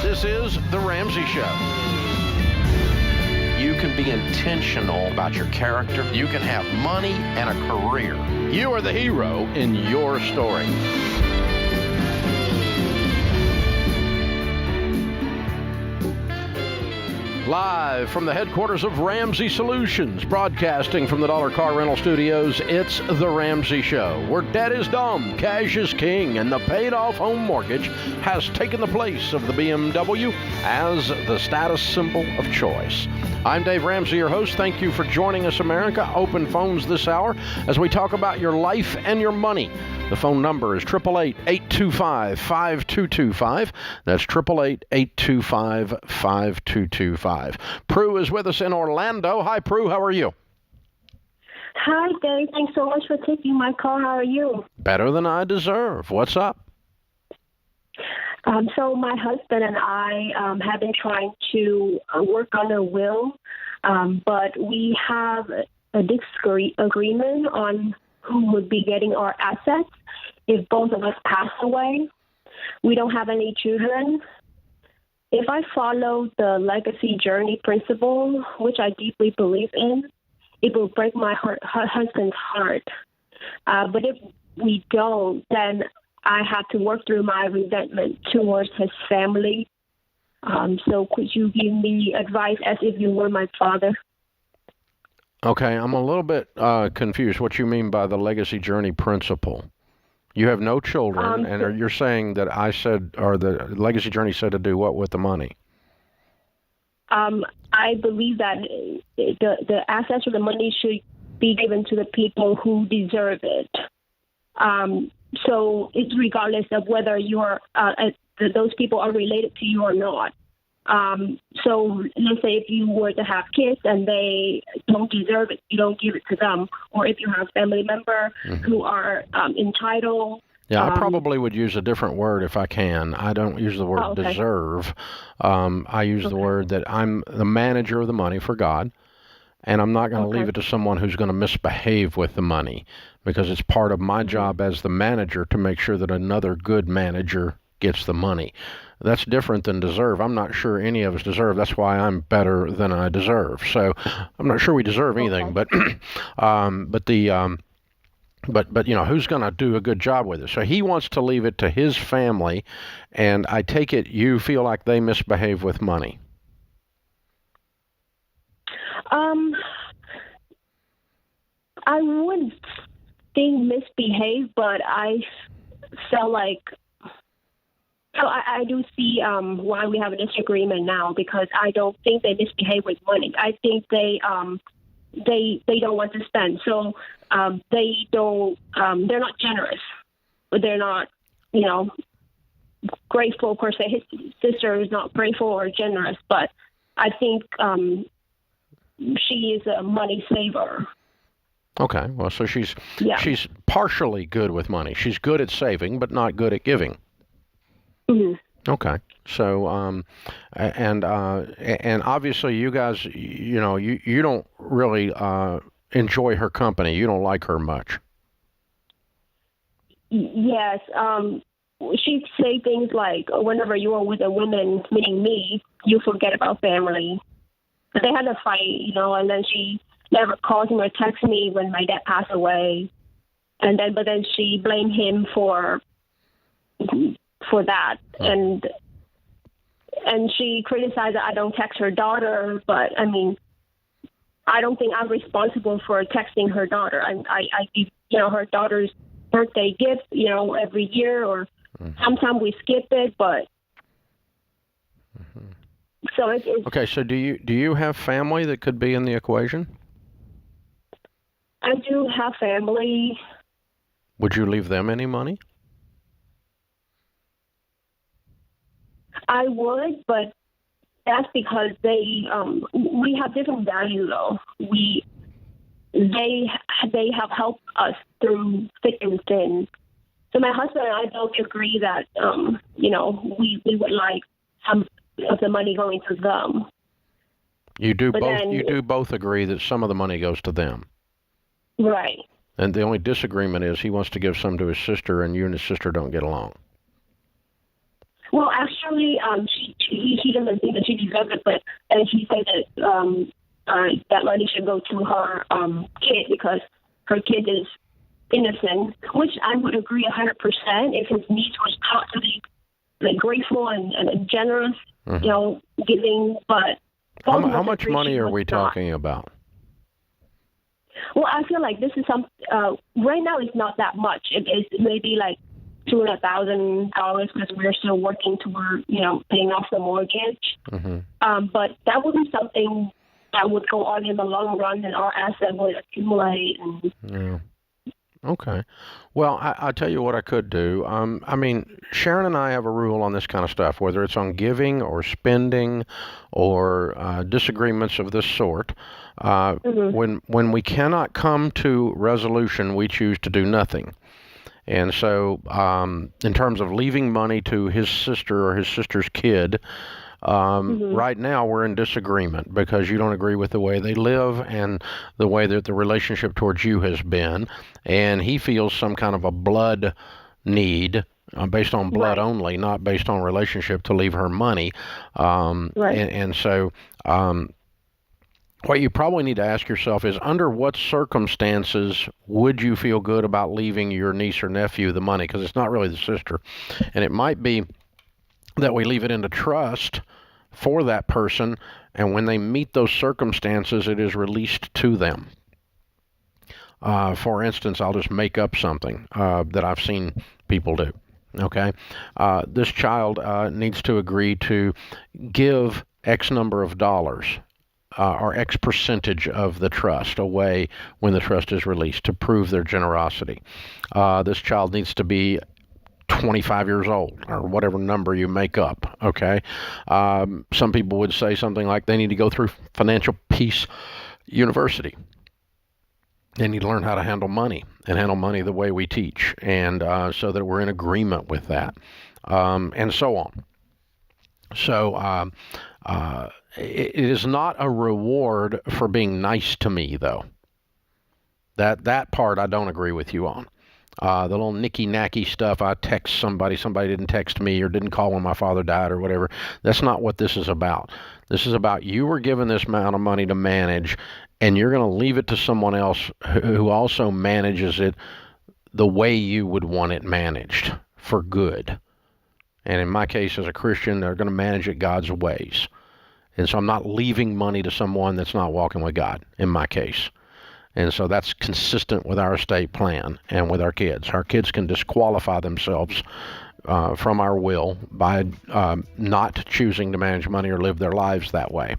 This is The Ramsey Show. You can be intentional about your character. You can have money and a career. You are the hero in your story. Live from the headquarters of Ramsey Solutions, broadcasting from the Dollar Car Rental Studios, it's The Ramsey Show, where debt is dumb, cash is king, and the paid-off home mortgage has taken the place of the BMW as the status symbol of choice. I'm Dave Ramsey, your host. Thank you for joining us, America. Open phones this hour as we talk about your life and your money. The phone number is 888-825-5225. That's 888-825-5225. Prue is with us in Orlando. Hi, Prue. How are you? Hi, Dave. Thanks so much for taking my call. How are you? Better than I deserve. What's up? So my husband and I have been trying to work on a will, but we have a disagreement on who would be getting our assets if both of us pass away. We don't have any children. If I follow the legacy journey principle, which I deeply believe in, it will break my husband's heart. But if we don't, then I have to work through my resentment towards his family. So could you give me advice as if you were my father? Okay, I'm a little bit confused what you mean by the legacy journey principle. You have no children, and you're saying that I said, or the legacy journey said to do what with the money? I believe that the assets or the money should be given to the people who deserve it. So it's regardless of whether those people are related to you or not. So let's say if you were to have kids and they don't deserve it, you don't give it to them. Or if you have a family member who are entitled. Yeah, I probably would use a different word if I can. I don't use the word deserve. I use the word that I'm the manager of the money for God, and I'm not going to leave it to someone who's going to misbehave with the money, because it's part of my job as the manager to make sure that another good manager gets the money. That's different than deserve. I'm not sure any of us deserve. That's why I'm better than I deserve. So I'm not sure we deserve anything, but you know, who's going to do a good job with it? So he wants to leave it to his family, and I take it you feel like they misbehave with money. I wouldn't think misbehave, but I felt like, so I do see why we have a disagreement now, because I don't think they misbehave with money. I think they don't want to spend, so they don't. They're not generous, but they're not, grateful per se. His sister is not grateful or generous, but I think she is a money saver. Okay, well, so she's partially good with money. She's good at saving, but not good at giving. Mm-hmm. Okay, so and obviously you guys, you don't really enjoy her company. You don't like her much. Yes, she'd say things like, whenever you are with a woman, meaning me, you forget about family. But they had a fight, and then she never calls me or texts me when my dad passed away. But then she blamed him for that. And she criticized that I don't text her daughter, but I mean, I don't think I'm responsible for texting her daughter. I give, her daughter's birthday gift, every year, or sometimes we skip it, but so it's okay. So do you have family that could be in the equation? I do have family. Would you leave them any money? I would, but that's because we have different values, though. They have helped us through thick and thin. So my husband and I both agree that we would like some of the money going to them. You do both agree that some of the money goes to them. Right. And the only disagreement is he wants to give some to his sister, and you and his sister don't get along. Well, actually, he doesn't think that she deserves it, and she said that that money should go to her kid because her kid is innocent, which I would agree 100% if his niece was taught to be grateful and generous, giving. But how much money are we talking about? Well, I feel like this is right now it's not that much. It's maybe like $200,000 because we're still working toward, paying off the mortgage. But that would be something that would go on in the long run, and our asset would accumulate. Yeah. Okay. Well, I'll tell you what I could do. I mean, Sharon and I have a rule on this kind of stuff, whether it's on giving or spending or disagreements of this sort. When we cannot come to resolution, we choose to do nothing. And so in terms of leaving money to his sister or his sister's kid, right now we're in disagreement because you don't agree with the way they live and the way that the relationship towards you has been. And he feels some kind of a blood need based on blood only, not based on relationship, to leave her money. And so what you probably need to ask yourself is, under what circumstances would you feel good about leaving your niece or nephew the money? Because it's not really the sister. And it might be that we leave it into trust for that person, and when they meet those circumstances, it is released to them. For instance, I'll just make up something that I've seen people do. Okay? This child needs to agree to give X number of dollars or X percentage of the trust away when the trust is released to prove their generosity. This child needs to be 25 years old, or whatever number you make up, okay? Some people would say something like they need to go through Financial Peace University. They need to learn how to handle money and handle money the way we teach, and so that we're in agreement with that, and so on. So it is not a reward for being nice to me, though. That part I don't agree with you on. The little nicky-nacky stuff, I text somebody didn't text me or didn't call when my father died or whatever. That's not what this is about. This is about you were given this amount of money to manage, and you're going to leave it to someone else who also manages it the way you would want it managed for good. And in my case, as a Christian, they're going to manage it God's ways. And so I'm not leaving money to someone that's not walking with God, in my case. And so that's consistent with our estate plan and with our kids. Our kids can disqualify themselves from our will by not choosing to manage money or live their lives that way.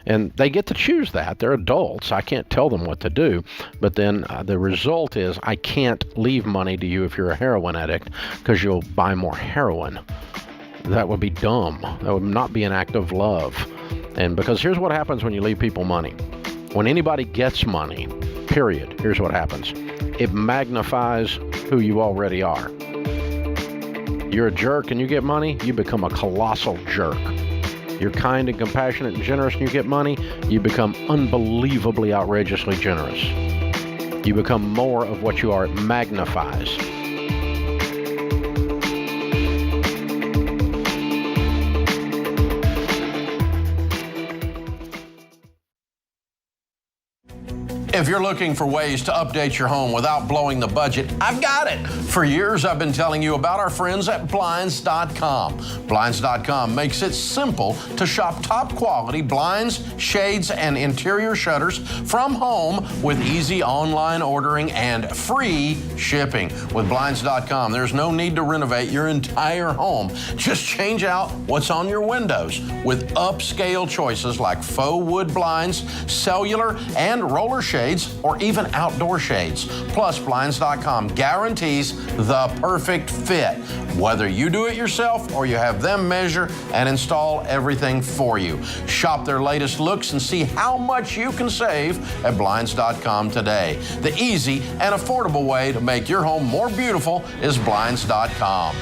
And they get to choose that. They're adults. I can't tell them what to do. But then the result is I can't leave money to you if you're a heroin addict because you'll buy more heroin. That would be dumb. That would not be an act of love. And because here's what happens when you leave people money. When anybody gets money, period, here's what happens. It magnifies who you already are. You're a jerk and you get money, you become a colossal jerk. You're kind and compassionate and generous and you get money, you become unbelievably outrageously generous. You become more of what you are. It magnifies. If you're looking for ways to update your home without blowing the budget, I've got it. For years, I've been telling you about our friends at Blinds.com. Blinds.com makes it simple to shop top quality blinds, shades, and interior shutters from home with easy online ordering and free shipping. With Blinds.com, there's no need to renovate your entire home. Just change out what's on your windows with upscale choices like faux wood blinds, cellular, and roller shades, or even outdoor shades. Plus, Blinds.com guarantees the perfect fit, whether you do it yourself or you have them measure and install everything for you. Shop their latest looks and see how much you can save at Blinds.com today. The easy and affordable way to make your home more beautiful is Blinds.com.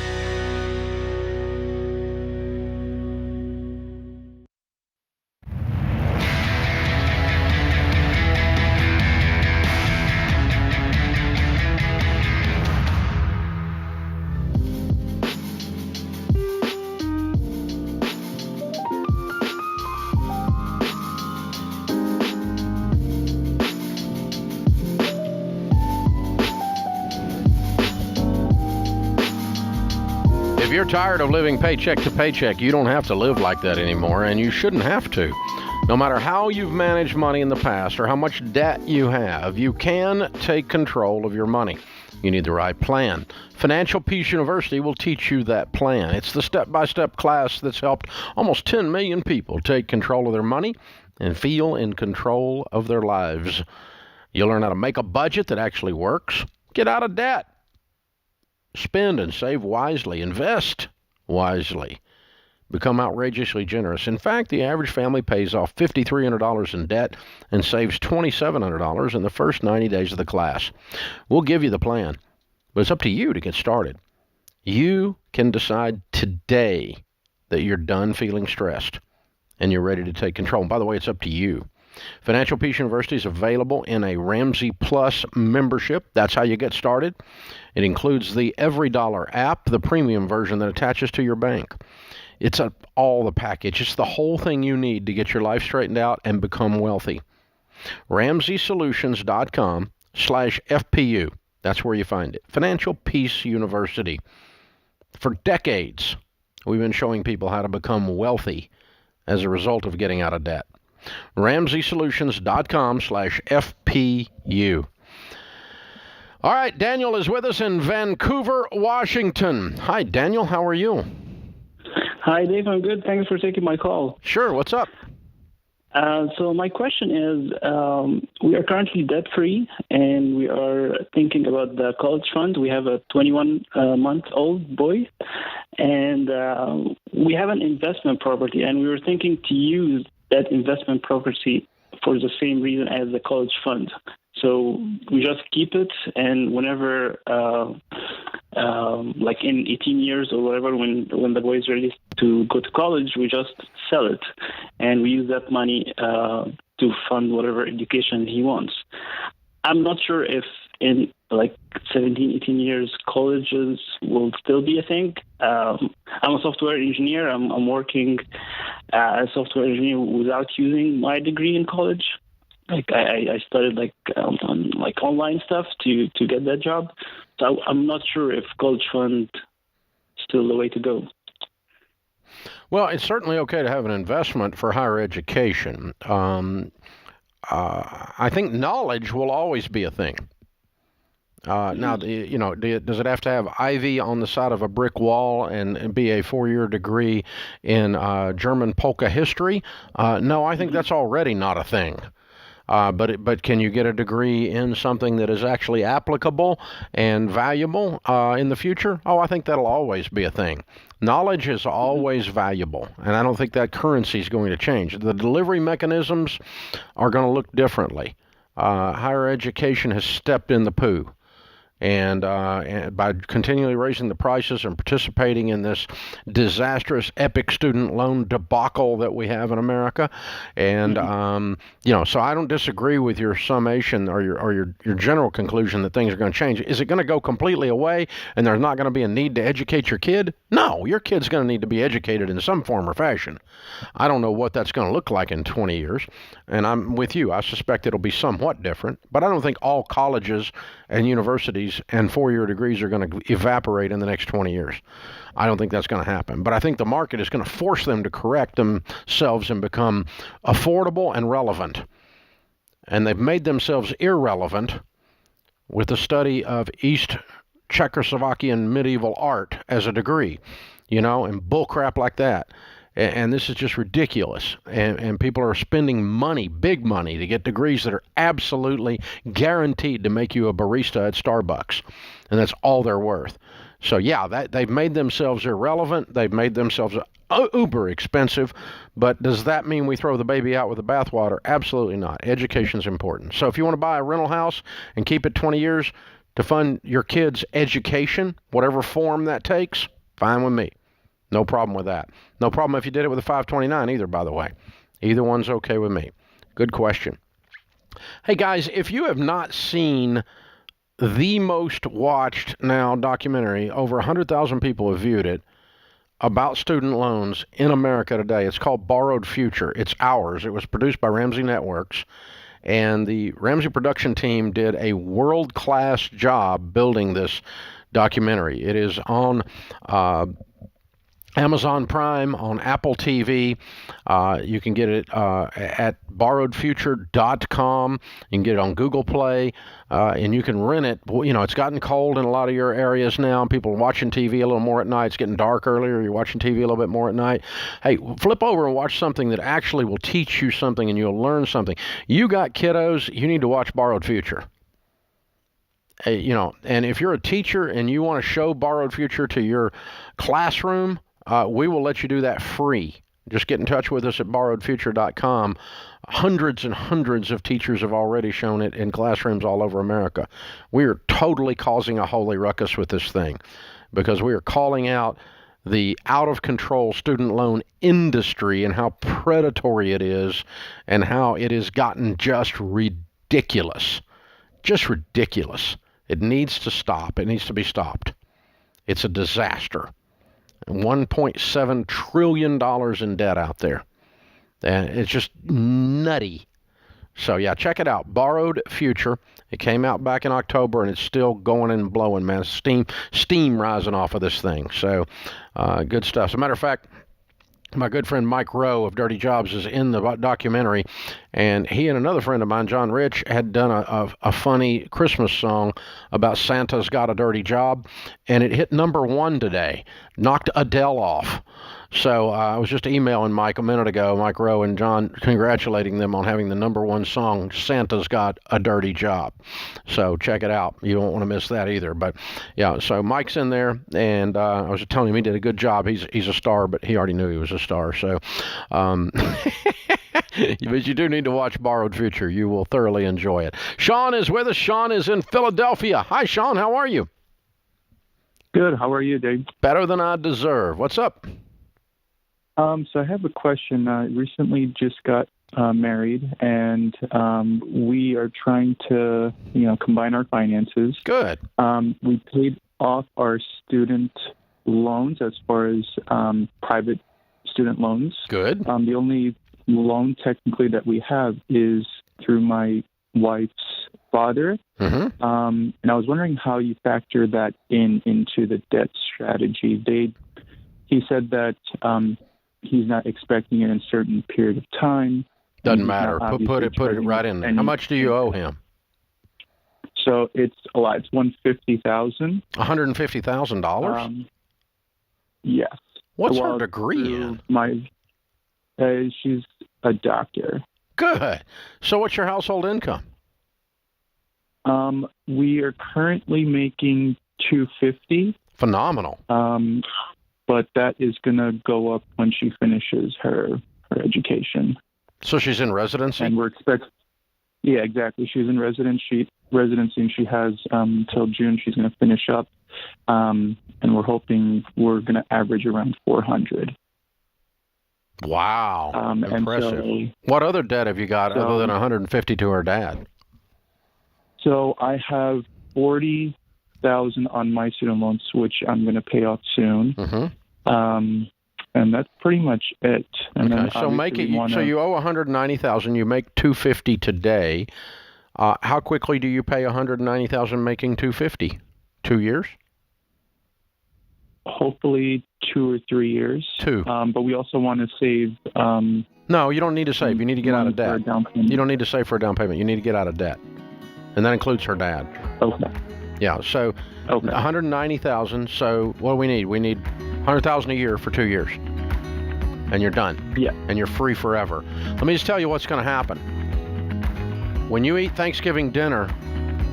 If you're tired of living paycheck to paycheck, you don't have to live like that anymore, and you shouldn't have to. No matter how you've managed money in the past or how much debt you have, you can take control of your money. You need the right plan. Financial Peace University will teach you that plan. It's the step-by-step class that's helped almost 10 million people take control of their money and feel in control of their lives. You'll learn how to make a budget that actually works, get out of debt, spend and save wisely, invest wisely, become outrageously generous. In fact, the average family pays off $5,300 in debt and saves $2,700 in the first 90 days of the class. We'll give you the plan, but it's up to you to get started. You can decide today that you're done feeling stressed and you're ready to take control. And by the way, it's up to you. Financial Peace University is available in a Ramsey Plus membership. That's how you get started. It includes the Every Dollar app, the premium version that attaches to your bank. It's all the package. It's the whole thing you need to get your life straightened out and become wealthy. RamseySolutions.com/FPU. That's where you find it. Financial Peace University. For decades, we've been showing people how to become wealthy as a result of getting out of debt. RamseySolutions.com/FPU. All right, Daniel is with us in Vancouver, Washington. Hi, Daniel. How are you? Hi, Dave. I'm good. Thanks for taking my call. Sure. What's up? So my question is, we are currently debt-free, and we are thinking about the college fund. We have a 21-month-old boy, and we have an investment property, and we were thinking to use that investment property for the same reason as the college fund. So we just keep it, and whenever, like in 18 years or whatever, when the boy is ready to go to college, we just sell it, and we use that money to fund whatever education he wants. I'm not sure if in like 17, 18 years, colleges will still be a thing. I'm a software engineer. I'm working as a software engineer without using my degree in college. Like I studied on online stuff to get that job. So I'm not sure if college fund is still the way to go. Well, it's certainly okay to have an investment for higher education. I think knowledge will always be a thing. Now, does it have to have ivy on the side of a brick wall and be a 4-year degree in German polka history? No, I think that's already not a thing. But can you get a degree in something that is actually applicable and valuable in the future? Oh, I think that'll always be a thing. Knowledge is always valuable, and I don't think that currency is going to change. The delivery mechanisms are going to look differently. Higher education has stepped in the poo. And by continually raising the prices and participating in this disastrous, epic student loan debacle that we have in America. And, so I don't disagree with your summation or your general conclusion that things are going to change. Is it going to go completely away and there's not going to be a need to educate your kid? No, your kid's going to need to be educated in some form or fashion. I don't know what that's going to look like in 20 years. And I'm with you. I suspect it'll be somewhat different. But I don't think all colleges and universities and four-year degrees are going to evaporate in the next 20 years. I don't think that's going to happen. But I think the market is going to force them to correct themselves and become affordable and relevant. And they've made themselves irrelevant with the study of East Czechoslovakian medieval art as a degree, and bullcrap like that. And this is just ridiculous. And people are spending money, big money, to get degrees that are absolutely guaranteed to make you a barista at Starbucks. And that's all they're worth. So, yeah, they've made themselves irrelevant. They've made themselves uber expensive. But does that mean we throw the baby out with the bathwater? Absolutely not. Education's important. So if you want to buy a rental house and keep it 20 years to fund your kid's education, whatever form that takes, fine with me. No problem with that. No problem if you did it with a 529 either, by the way. Either one's okay with me. Good question. Hey, guys, if you have not seen the most watched now documentary, over 100,000 people have viewed it, about student loans in America today. It's called Borrowed Future. It's ours. It was produced by Ramsey Networks. And the Ramsey production team did a world-class job building this documentary. It is on Amazon Prime, on Apple TV. You can get it at borrowedfuture.com. You can get it on Google Play, and you can rent it. It's gotten cold in a lot of your areas now. People are watching TV a little more at night. It's getting dark earlier. You're watching TV a little bit more at night. Hey, flip over and watch something that actually will teach you something and you'll learn something. You got kiddos, you need to watch Borrowed Future. And if you're a teacher and you want to show Borrowed Future to your classroom, we will let you do that free. Just get in touch with us at borrowedfuture.com. Hundreds and hundreds of teachers have already shown it in classrooms all over America. We are totally causing a holy ruckus with this thing because we are calling out the out-of-control student loan industry and how predatory it is and how it has gotten just ridiculous. Just ridiculous. It needs to stop. It needs to be stopped. It's a disaster. $1.7 trillion in debt out there. And it's just nutty. So, yeah, check it out. Borrowed Future. It came out back in October, and it's still going and blowing, man. Steam rising off of this thing. So, good stuff. As a matter of fact, my good friend Mike Rowe of Dirty Jobs is in the documentary, and he and another friend of mine, John Rich, had done a funny Christmas song about Santa's Got a Dirty Job, and it hit #1 today, knocked Adele off. So I was just emailing Mike a minute ago, Mike Rowe and John, congratulating them on having the #1 song, Santa's Got a Dirty Job. So check it out. You don't want to miss that either. But, yeah, so Mike's in there, and I was just telling him he did a good job. He's a star, but he already knew he was a star. So, but you do need to watch Borrowed Future. You will thoroughly enjoy it. Sean is with us. Sean is in Philadelphia. Hi, Sean. How are you? Good. How are you, Dave? Better than I deserve. What's up? So I have a question. I recently just got married, and we are trying to, combine our finances. Good. We paid off our student loans as far as private student loans. Good. The only loan technically that we have is through my wife's father. Mm-hmm. And I was wondering how you factor that into the debt strategy. He said that he's not expecting it in a certain period of time. Doesn't matter. Put it right in there. How much do you owe him? So it's a lot. It's $150,000. $150,000? Yes. What's her degree in? She's a doctor. Good. So what's your household income? We are currently making $250,000. Phenomenal. But that is going to go up when she finishes her education. So she's in residency? And we're expecting... Yeah, exactly. She's in residency, and she has until June. She's going to finish up, and we're hoping we're going to average around 400. Wow, impressive. So, what other debt have you got other than 150 to her dad? So I have 40,000 on my student loans, which I'm going to pay off soon. Mm-hmm. And that's pretty much it. And okay, so you owe 190,000. You make 250 today. How quickly do you pay 190,000 making 250? 2 years? Hopefully 2 or 3 years. 2. But we also want to save. No, you don't need to save. You need to get out of debt. You don't need to save for a down payment. You need to get out of debt, and that includes her dad. Okay. Yeah. So 190,000. So what do we need? We need 100,000 a year for 2 years, and you're done. Yeah. And you're free forever. Let me just tell you what's going to happen. When you eat Thanksgiving dinner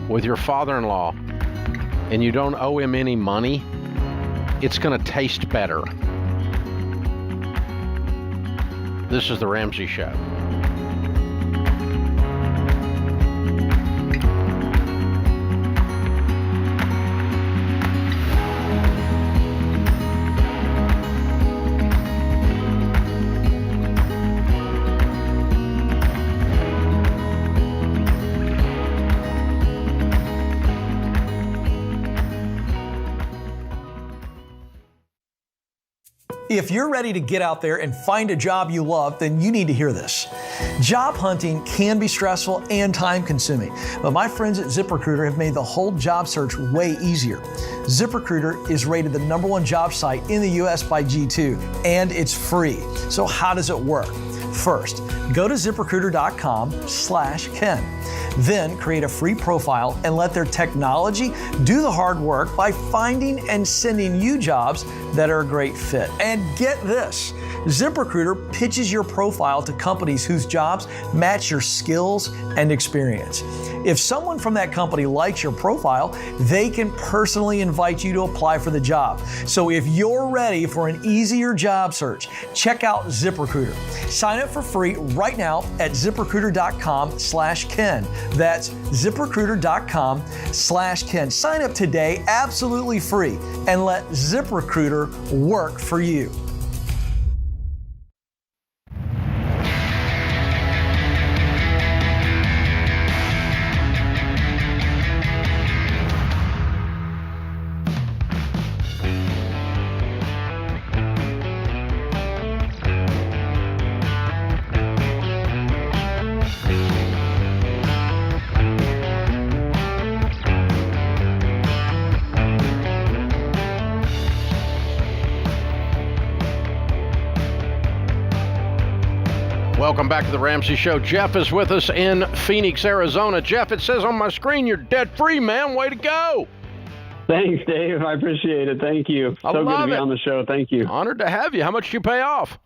with your father-in-law, and you don't owe him any money, it's going to taste better. This is The Ramsey Show. If you're ready to get out there and find a job you love, then you need to hear this. Job hunting can be stressful and time-consuming, but my friends at ZipRecruiter have made the whole job search way easier. ZipRecruiter is rated the #1 job site in the U.S. by G2, and it's free. So how does it work? First, go to ZipRecruiter.com/Ken. Then create a free profile and let their technology do the hard work by finding and sending you jobs that are a great fit. And get this, ZipRecruiter pitches your profile to companies whose jobs match your skills and experience. If someone from that company likes your profile, they can personally invite you to apply for the job. So if you're ready for an easier job search, check out ZipRecruiter. Sign up for free right now at ZipRecruiter.com/Ken. That's ZipRecruiter.com/Ken. Sign up today, absolutely free, and let ZipRecruiter work for you. Welcome back to the Ramsey Show. Jeff is with us in Phoenix, Arizona. Jeff, it says on my screen you're debt-free, man. Way to go. Thanks, Dave. I appreciate it. Thank you. So good to be on the show. Thank you. Honored to have you. How much did you pay off?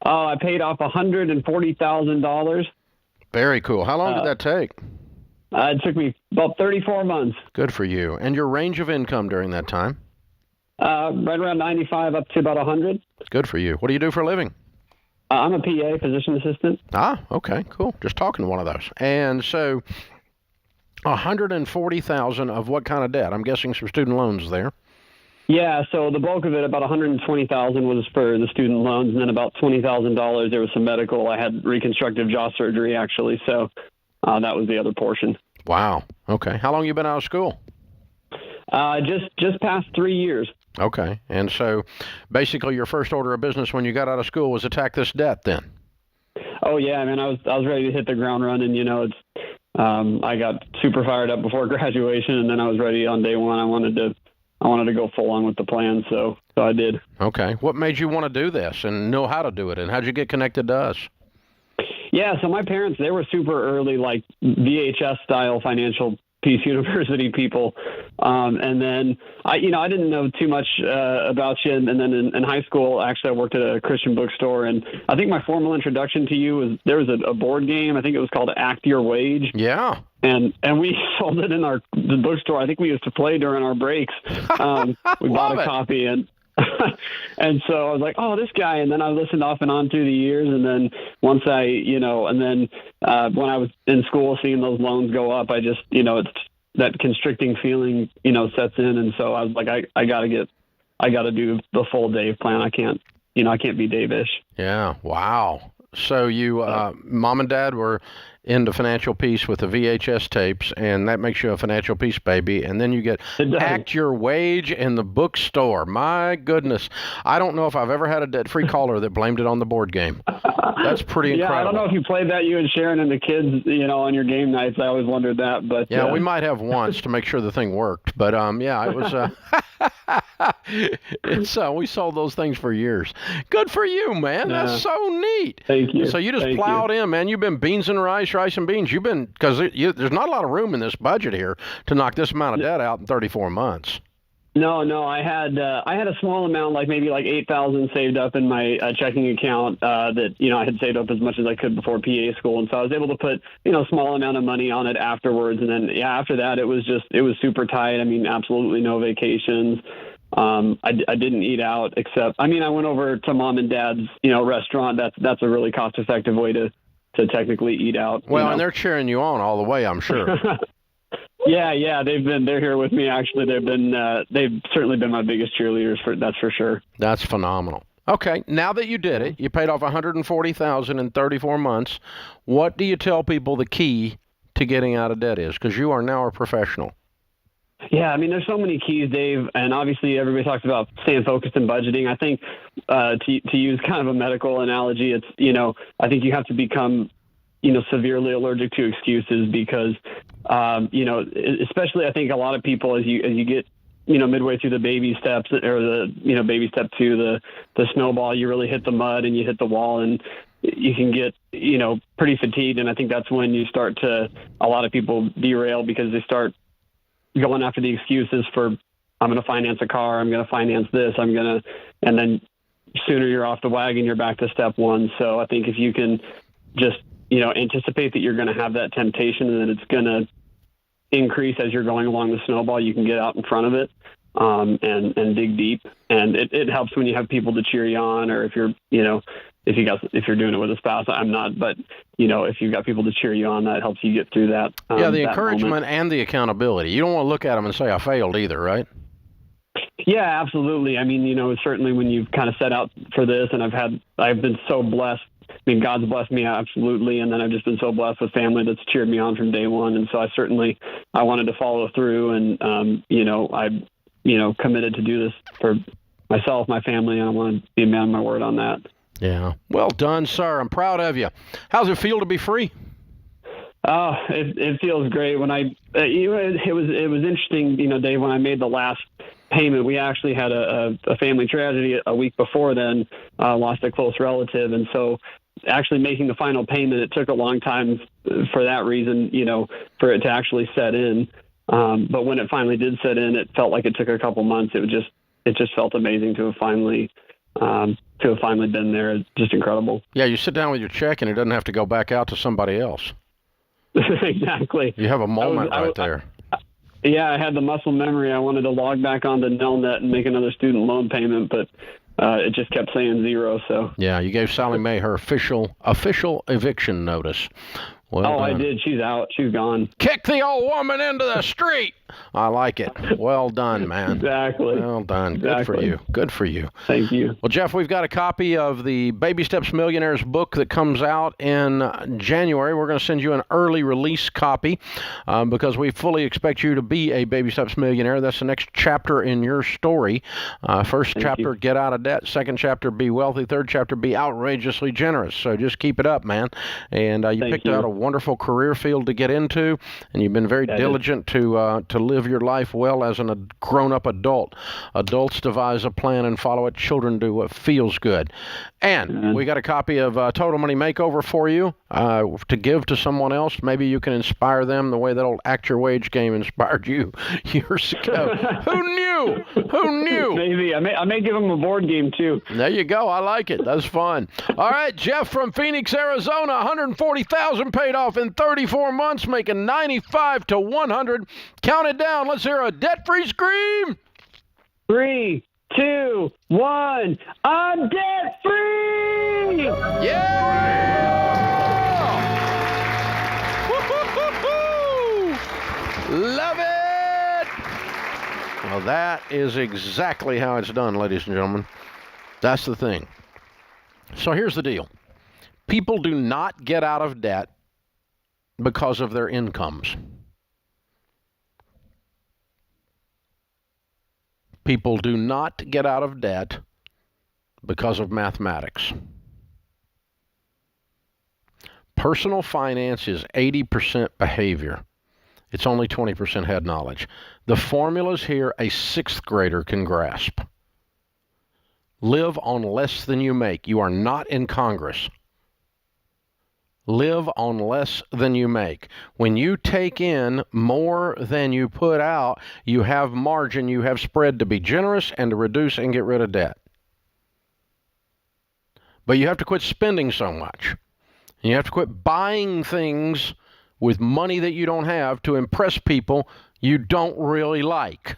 I paid off $140,000. Very cool. How long did that take? It took me about 34 months. Good for you. And your range of income during that time? Right around 95 up to about 100. Good for you. What do you do for a living? I'm a PA, physician assistant. Ah, okay, cool. Just talking to one of those. And so, $140,000 of what kind of debt? I'm guessing some student loans there. Yeah, so the bulk of it, about $120,000 was for the student loans, and then about $20,000 there was some medical. I had reconstructive jaw surgery actually, so that was the other portion. Wow. Okay. How long you been out of school? Just past 3 years. Okay. And so basically your first order of business when you got out of school was attack this debt then? Oh, yeah. I mean, I was ready to hit the ground running. You know, I got super fired up before graduation, and then I was ready on day one. I wanted to go full on with the plan, so I did. Okay. What made you want to do this and know how to do it, and how'd you get connected to us? Yeah, so my parents, they were super early, like VHS-style financial Peace University people. And then I didn't know too much about you. And then in high school, actually, I worked at a Christian bookstore. And I think my formal introduction to you was there was a board game. I think it was called Act Your Wage. Yeah. And we sold it in the bookstore. I think we used to play during our breaks. We bought a copy, and And so I was like, oh, this guy. And then I listened off and on through the years. And then once when I was in school, seeing those loans go up, I just, it's that constricting feeling, sets in. And so I was like, I got to do the full Dave plan. I can't be Dave-ish. Yeah. Wow. So you, mom and dad were into Financial Peace with the VHS tapes, and that makes you a Financial Peace baby. And then you get Act Your Wage in the bookstore. My goodness. I don't know if I've ever had a debt-free caller that blamed it on the board game. That's pretty incredible. Yeah, I don't know if you played that, you and Sharon and the kids, on your game nights. I always wondered that. But yeah, we might have once to make sure the thing worked. But, yeah, it was we sold those things for years. Good for you, man. Yeah. That's so neat. Thank you. So you just plowed in, man. You've been beans and rice and beans. You've been, because there's not a lot of room in this budget here to knock this amount of debt out in 34 months. No, I had a small amount, like maybe like $8,000 saved up in my checking account that I had saved up as much as I could before PA school, and so I was able to put a small amount of money on it afterwards, and then after that it was super tight. I mean, absolutely no vacations. I didn't eat out except I went over to mom and dad's restaurant. That's a really cost effective way to technically eat out. Well, and they're cheering you on all the way, I'm sure. Yeah, they're here with me actually. They've certainly been my biggest cheerleaders that's for sure. That's phenomenal. Okay, now that you did it, you paid off $140,000 in 34 months. What do you tell people the key to getting out of debt is? Because you are now a professional. Yeah, there's so many keys, Dave, and obviously everybody talks about staying focused and budgeting. I think to use kind of a medical analogy, it's I think you have to become severely allergic to excuses because especially I think a lot of people as you get midway through the baby steps or the baby step 2, the snowball, you really hit the mud and you hit the wall and you can get pretty fatigued, and I think that's when you start to a lot of people derail because they start going after the excuses for I'm going to finance a car, I'm going to finance this, and then sooner you're off the wagon, you're back to step 1. So I think if you can just anticipate that you're going to have that temptation and that it's going to increase as you're going along the snowball, you can get out in front of it and dig deep. And it helps when you have people to cheer you on, or if you're if you're doing it with a spouse. I'm not, but if you've got people to cheer you on, that helps you get through that. The encouragement and the accountability. You don't want to look at them and say I failed either, right? Yeah, absolutely. Certainly when you've kind of set out for this, and I've been so blessed. God's blessed me absolutely, and then I've just been so blessed with family that's cheered me on from day one, and so I wanted to follow through, and I committed to do this for myself, my family, and I want to be a man of my word on that. Yeah, well done, sir. I'm proud of you. How's it feel to be free? Oh, it feels great. When it was interesting, Dave. When I made the last payment, we actually had a family tragedy a week before then, lost a close relative, and so actually making the final payment, it took a long time for that reason, for it to actually set in. But when it finally did set in, it felt like it took a couple months. It just felt amazing to have finally been there. It's just incredible. Yeah, you sit down with your check and it doesn't have to go back out to somebody else. Exactly. You have a moment right there. Yeah, I had the muscle memory. I wanted to log back onto Nelnet and make another student loan payment, but it just kept saying 0. So yeah, you gave Sally Mae her official eviction notice. Well done. I did. She's out. She's gone. Kick the old woman into the street. I like it. Well done, man. Exactly. Well done. Good for you. Good for you. Thank you. Well, Jeff, we've got a copy of the Baby Steps Millionaires book that comes out in January. We're going to send you an early release copy because we fully expect you to be a Baby Steps millionaire. That's the next chapter in your story. First chapter, get out of debt. Second chapter, be wealthy. Third chapter, be outrageously generous. So just keep it up, man. And you picked out a wonderful career field to get into, and you've been very diligent to live your life well as a grown-up adult. Adults devise a plan and follow it. Children do what feels good. And we got a copy of Total Money Makeover for you to give to someone else. Maybe you can inspire them the way that old Act Your Wage game inspired you years ago. Who knew? Who knew? Maybe. I may give them a board game, too. There you go. I like it. That's fun. All right, Jeff from Phoenix, Arizona, $140,000 paid off in 34 months, making 95 to 100. Count it down. Let's hear a debt-free scream. 3, 2, 1. I'm debt free! Yeah! Woo-hoo-hoo-hoo! Love it! Well, that is exactly how it's done, ladies and gentlemen. That's the thing. So here's the deal. People do not get out of debt because of their incomes. People do not get out of debt because of mathematics. Personal finance is 80% behavior. It's only 20% head knowledge. The formulas here a sixth grader can grasp. Live on less than you make. You are not in Congress. Live on less than you make. When you take in more than you put out, you have margin, you have spread to be generous and to reduce and get rid of debt. But you have to quit spending so much. You have to quit buying things with money that you don't have to impress people you don't really like.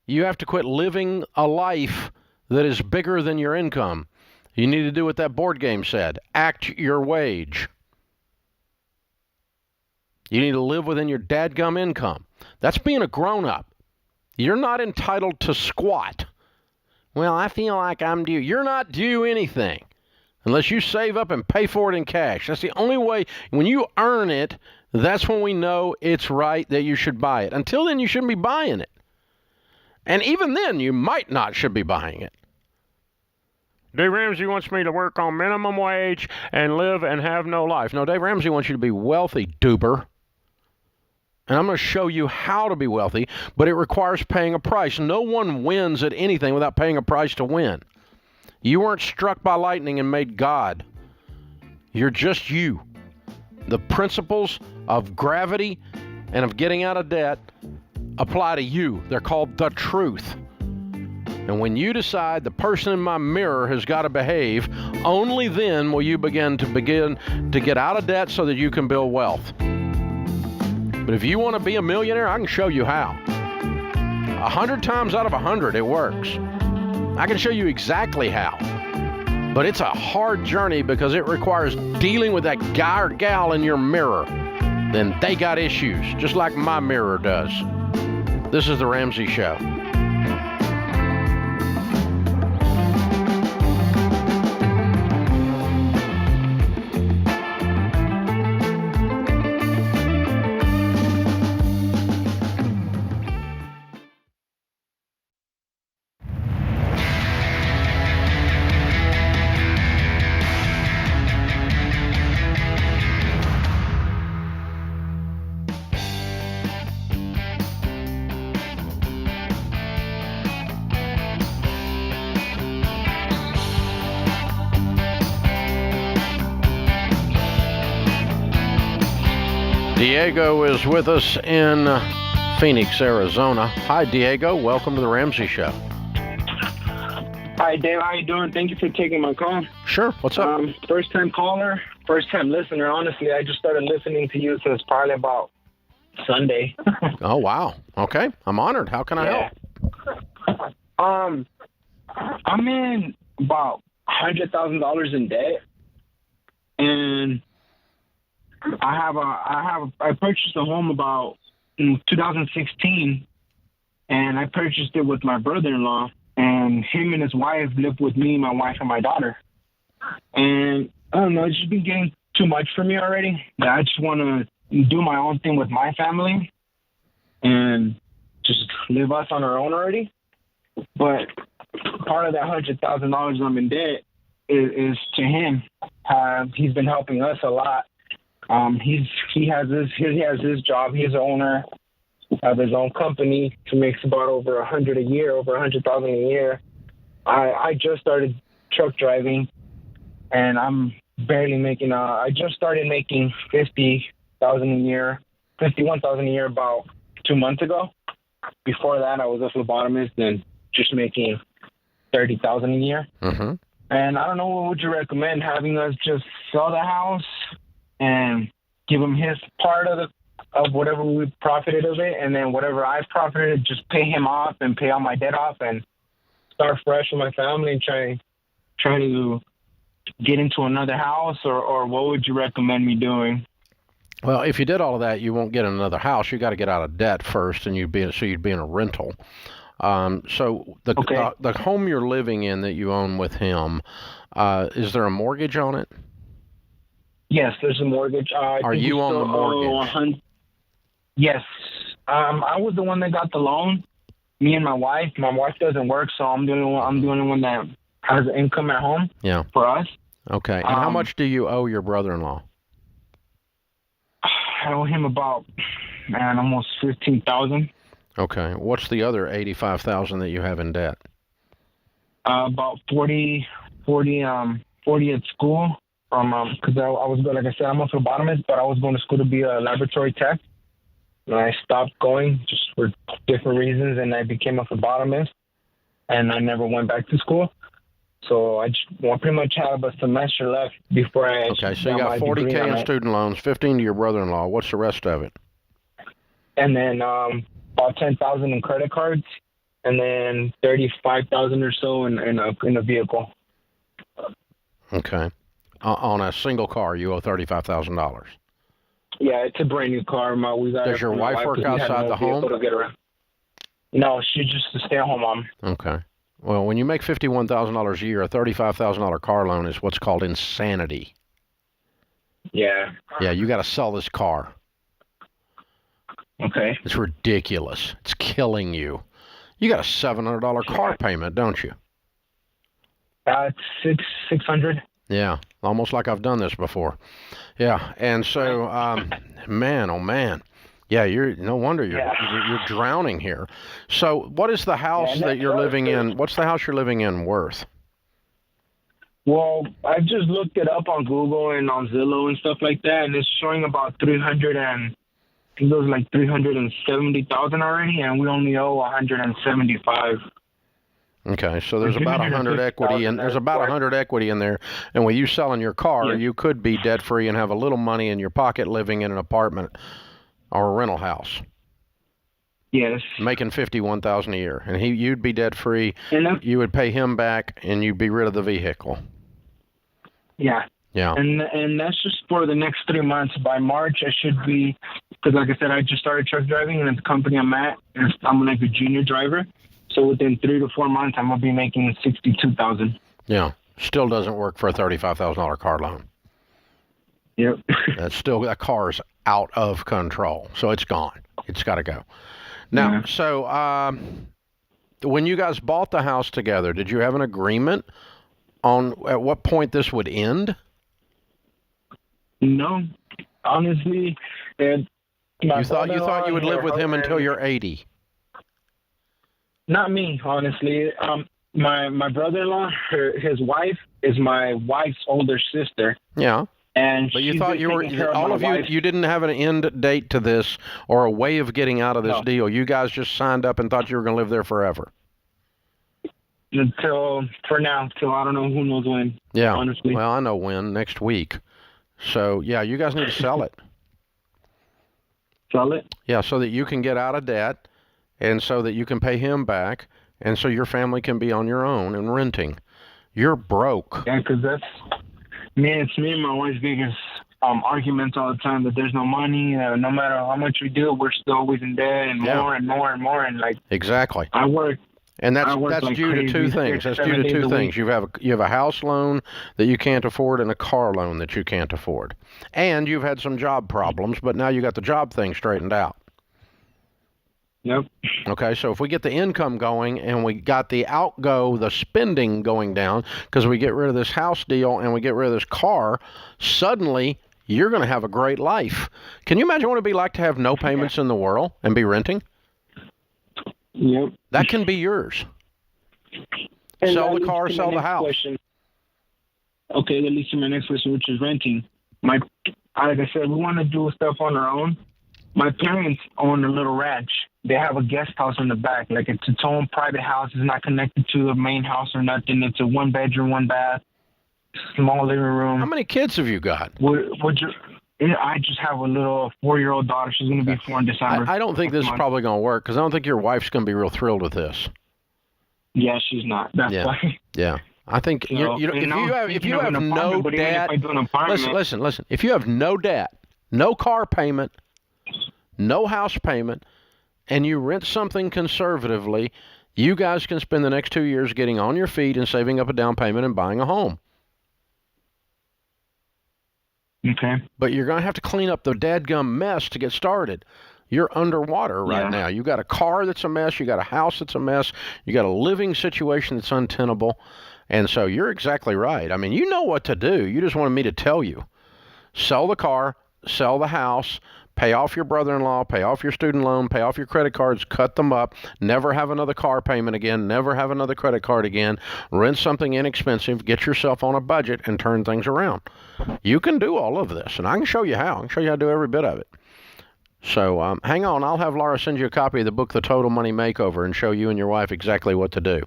You have to quit living a life that is bigger than your income. You need to do what that board game said. Act your wage. You need to live within your dadgum income. That's being a grown-up. You're not entitled to squat. Well, I feel like I'm due. You're not due anything unless you save up and pay for it in cash. That's the only way. When you earn it, that's when we know it's right that you should buy it. Until then, you shouldn't be buying it. And even then, you might not should be buying it. Dave Ramsey wants me to work on minimum wage and live and have no life. No, Dave Ramsey wants you to be wealthy, duber. And I'm going to show you how to be wealthy, but it requires paying a price. No one wins at anything without paying a price to win. You weren't struck by lightning and made God. You're just you. The principles of gravity and of getting out of debt apply to you. They're called the truth. And when you decide the person in my mirror has got to behave, only then will you begin to get out of debt so that you can build wealth. But if you want to be a millionaire, I can show you how. 100 times out of 100, it works. I can show you exactly how. But it's a hard journey because it requires dealing with that guy or gal in your mirror. Then they got issues, just like my mirror does. This is The Ramsey Show. Diego is with us in Phoenix, Arizona. Hi, Diego. Welcome to The Ramsey Show. Hi, Dave. How you doing? Thank you for taking my call. Sure. What's up? First-time caller, first-time listener. Honestly, I just started listening to you since probably about Sunday. Oh, wow. Okay. I'm honored. How can I help? I'm in about $100,000 in debt, and I purchased a home about in 2016, and I purchased it with my brother-in-law, and him and his wife live with me, my wife, and my daughter. And I don't know, it's just been getting too much for me already. I just want to do my own thing with my family and just live us on our own already. But part of that $100,000 I'm in debt is to him. He's been helping us a lot. He has his job. He's the owner of his own company. He makes about over $100,000 a year, over $100,000 a year. I just started truck driving, and I'm barely making. I just started making $50,000 a year, $51,000 a year about 2 months ago. Before that, I was a phlebotomist and just making $30,000 a year. Mm-hmm. And I don't know, what would you recommend? Having us just sell the house and give him his part of of whatever we profited of it, and then whatever I profited, just pay him off and pay all my debt off and start fresh with my family and try to get into another house, or what would you recommend me doing? Well, if you did all of that, you won't get another house. You got to get out of debt first, and you'd be in a rental. So the home you're living in that you own with him, is there a mortgage on it? Yes, there's a mortgage. Are you on the mortgage? Yes. I was the one that got the loan. Me and my wife. My wife doesn't work, so I'm the only one that has income at home. Yeah. For us. Okay. And how much do you owe your brother-in-law? I owe him about almost $15,000. Okay. What's the other $85,000 that you have in debt? About 40 at school. Because I was going, like I said, I'm a phlebotomist, but I was going to school to be a laboratory tech. And I stopped going just for different reasons, and I became a phlebotomist, and I never went back to school. So I pretty much have a semester left before I. Okay, so you got $40K in student loans, $15 to your brother-in-law. What's the rest of it? And then about $10,000 in credit cards, and then $35,000 or so in a vehicle. Okay, on a single car, you owe $35,000. Yeah, it's a brand new car. Does your wife work outside the home? No, she's just a stay-at-home mom. Okay. Well, when you make $51,000 a year, a $35,000 car loan is what's called insanity. Yeah. Yeah, you got to sell this car. Okay. It's ridiculous. It's killing you. You got a $700 car payment, don't you? It's $600. Yeah, almost like I've done this before. Yeah, and so, man, oh man. Yeah, no wonder you're drowning here. So, what is the house that you're living in? What's the house you're living in worth? Well, I just looked it up on Google and on Zillow and stuff like that, and it's showing about $370,000 already, and we only owe $175,000. Okay, so there's about 100 equity, and there's about 100 equity in there. And with you selling your car, you could be debt free and have a little money in your pocket, living in an apartment or a rental house. Yes. Making $51,000 a year, and you'd be debt free. You would pay him back, and you'd be rid of the vehicle. Yeah. Yeah. And that's just for the next 3 months. By March, I should be, because like I said, I just started truck driving, and at the company I'm at, I'm like a junior driver. So within 3 to 4 months, I'm gonna be making $62,000. Yeah. Still doesn't work for a $35,000 car loan. Yep. That car's out of control, so it's gone. It's got to go. Now, so when you guys bought the house together, did you have an agreement on at what point this would end? No, honestly, you thought you would live with him until you're 80. Not me, honestly. My brother-in-law, his wife is my wife's older sister. Yeah. But you thought you didn't have an end date to this or a way of getting out of this deal. You guys just signed up and thought you were going to live there forever. Till I don't know, who knows when. Yeah. Honestly. Well, I know when, next week. So, yeah, you guys need to sell it. Sell it? Yeah, so that you can get out of debt and so that you can pay him back and so your family can be on your own and renting. You're broke. Yeah, because it's me and my wife's biggest arguments all the time, that there's no money. No matter how much we do, we're still always in debt and more and more and more. And exactly. I work. And that's like due to two things. That's due to two things. You have a house loan that you can't afford and a car loan that you can't afford. And you've had some job problems, but now you got the job thing straightened out. Yep. Okay, so if we get the income going and we got the spending going down, because we get rid of this house deal and we get rid of this car, suddenly you're going to have a great life. Can you imagine what it'd be like to have no payments in the world and be renting? Yep. That can be yours. And sell the car, sell the house. Okay, that leads to my next question, which is renting. Like I said, we want to do stuff on our own. My parents own a little ranch. They have a guest house in the back. Like, it's its own private house. It's not connected to the main house or nothing. It's a 1-bedroom, 1-bath, small living room. How many kids have you got? I just have a little 4-year-old daughter. She's going to be 4 in December. I don't think this is probably going to work because I don't think your wife's going to be real thrilled with this. Yeah, she's not. That's why. Yeah. I think if you have no debt, listen. If you have no debt, no car payment, no house payment, and you rent something conservatively, you guys can spend the next 2 years getting on your feet and saving up a down payment and buying a home. Okay. But you're going to have to clean up the dadgum mess to get started. You're underwater right now. You got a car that's a mess. You got a house that's a mess. You got a living situation that's untenable. And so you're exactly right. I mean, you know what to do. You just wanted me to tell you. Sell the car, sell the house, pay off your brother-in-law, pay off your student loan, pay off your credit cards, cut them up, never have another car payment again, never have another credit card again, rent something inexpensive, get yourself on a budget, and turn things around. You can do all of this, and I can show you how. I can show you how to do every bit of it. So hang on. I'll have Laura send you a copy of the book, The Total Money Makeover, and show you and your wife exactly what to do.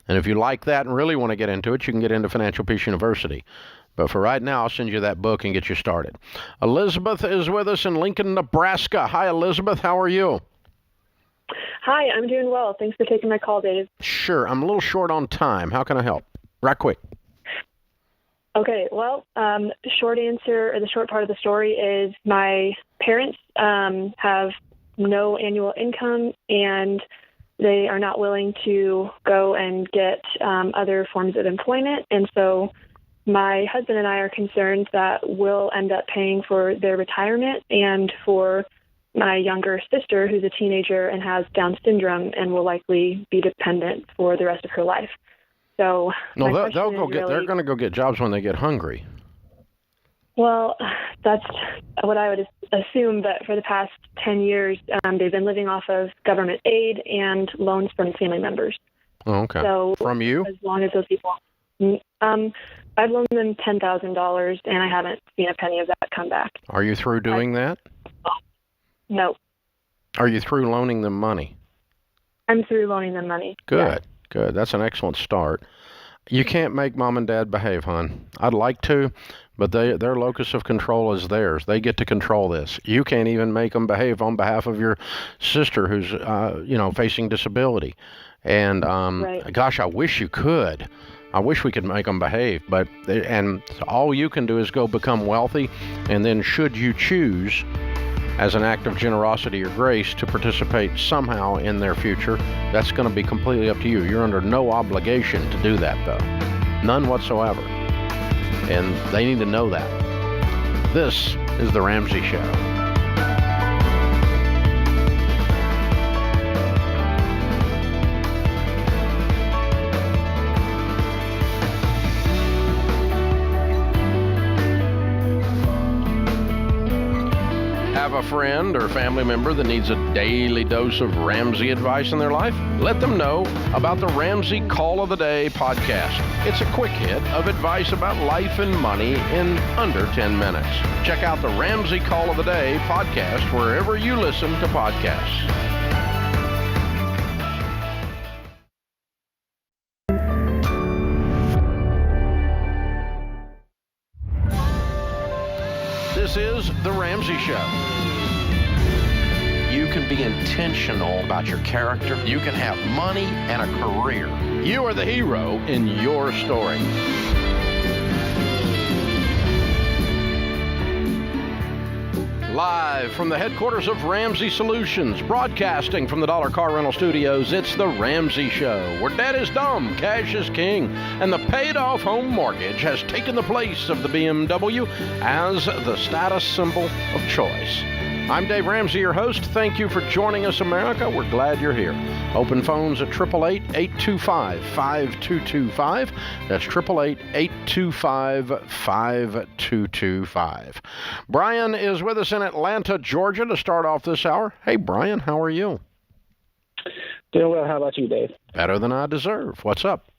And if you like that and really want to get into it, you can get into Financial Peace University. But for right now, I'll send you that book and get you started. Elizabeth is with us in Lincoln, Nebraska. Hi, Elizabeth. How are you? Hi, I'm doing well. Thanks for taking my call, Dave. Sure. I'm a little short on time. How can I help? Right quick. Okay, well, short answer, or the short part of the story is my parents have no annual income, and they are not willing to go and get other forms of employment. And so my husband and I are concerned that we'll end up paying for their retirement and for my younger sister, who's a teenager and has Down syndrome and will likely be dependent for the rest of her life. So no, they're going to go get jobs when they get hungry. Well, that's what I would assume, but for the past 10 years, they've been living off of government aid and loans from family members. Oh, okay. So from you? As long as those people... I've loaned them $10,000, and I haven't seen a penny of that come back. Are you through doing that? No. Are you through loaning them money? I'm through loaning them money. Good. That's an excellent start. You can't make mom and dad behave, hon. I'd like to, but their locus of control is theirs. They get to control this. You can't even make them behave on behalf of your sister who's, facing disability. And gosh, I wish you could. I wish we could make them behave, and all you can do is go become wealthy, and then should you choose, as an act of generosity or grace, to participate somehow in their future, that's going to be completely up to you. You're under no obligation to do that, though. None whatsoever. And they need to know that. This is The Ramsey Show. Have a friend or family member that needs a daily dose of Ramsey advice in their life? Let them know about the Ramsey Call of the Day podcast. It's a quick hit of advice about life and money in under 10 minutes. Check out the Ramsey Call of the Day podcast wherever you listen to podcasts. This is The Ramsey Show. You can be intentional about your character. You can have money and a career. You are the hero in your story. Live from the headquarters of Ramsey Solutions, broadcasting from the Dollar Car Rental Studios, it's The Ramsey Show, where debt is dumb, cash is king, and the paid-off home mortgage has taken the place of the BMW as the status symbol of choice. I'm Dave Ramsey, your host. Thank you for joining us, America. We're glad you're here. Open phones at 888-825-5225. That's 888-825-5225. Brian is with us in Atlanta, Georgia, to start off this hour. Hey, Brian, how are you? Doing well. How about you, Dave? Better than I deserve. What's up?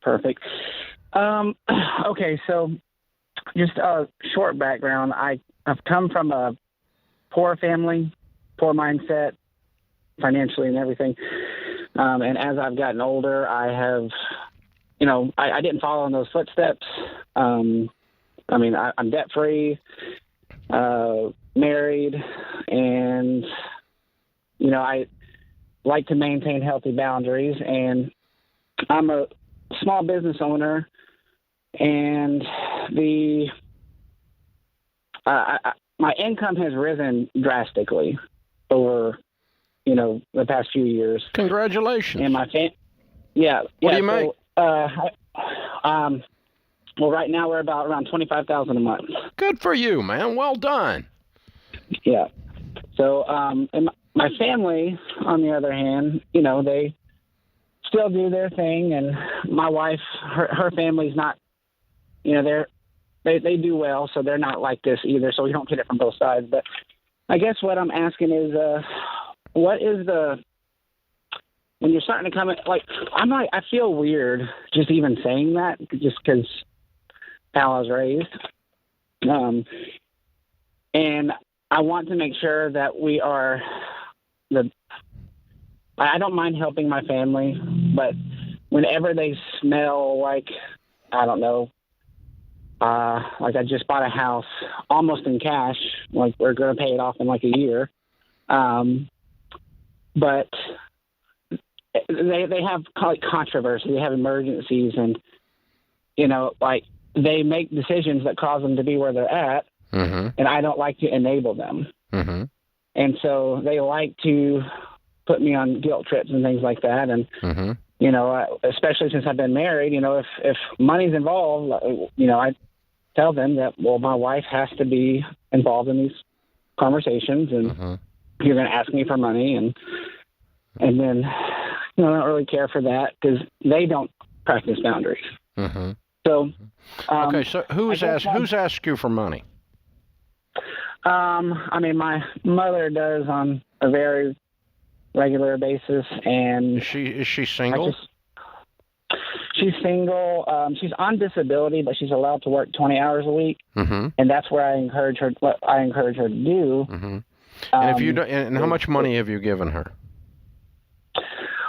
Perfect. Okay, so just a short background. I've come from a poor family, poor mindset, financially and everything. And as I've gotten older, I have, I didn't follow in those footsteps. I'm debt free. married, and, you know, I like to maintain healthy boundaries, and I'm a small business owner, and my income has risen drastically over, you know, the past few years. Congratulations. And my What do you make? Well, right now we're about around $25,000 a month. Good for you, man. Well done. Yeah. So, and my family, on the other hand, you know, they still do their thing, and my wife, her family's not, you know, they do well, so they're not like this either. So we don't get it from both sides. But I guess what I'm asking is, what is when you're starting to come in, like, I feel weird just even saying that, just because how I was raised. And I want to make sure that we are I don't mind helping my family, but whenever they smell like, I don't know, like I just bought a house almost in cash, like we're going to pay it off in like a year. But they have like controversy, they have emergencies, and, you know, like they make decisions that cause them to be where they're at. Mm-hmm. And I don't like to enable them. Mm-hmm. And so they like to put me on guilt trips and things like that. And, mm-hmm. you know, especially since I've been married, you know, if money's involved, you know, I tell them that, well, my wife has to be involved in these conversations, and mm-hmm. you're going to ask me for money. And then, you know, I don't really care for that because they don't practice boundaries. Mm-hmm. So, okay. So who's asked you for money? I mean, my mother does on a very regular basis, and is she single? She's single. She's on disability, but she's allowed to work 20 hours a week, mm-hmm. and that's where I encourage her. What I encourage her to do. Mm-hmm. And if you do, and how much money have you given her?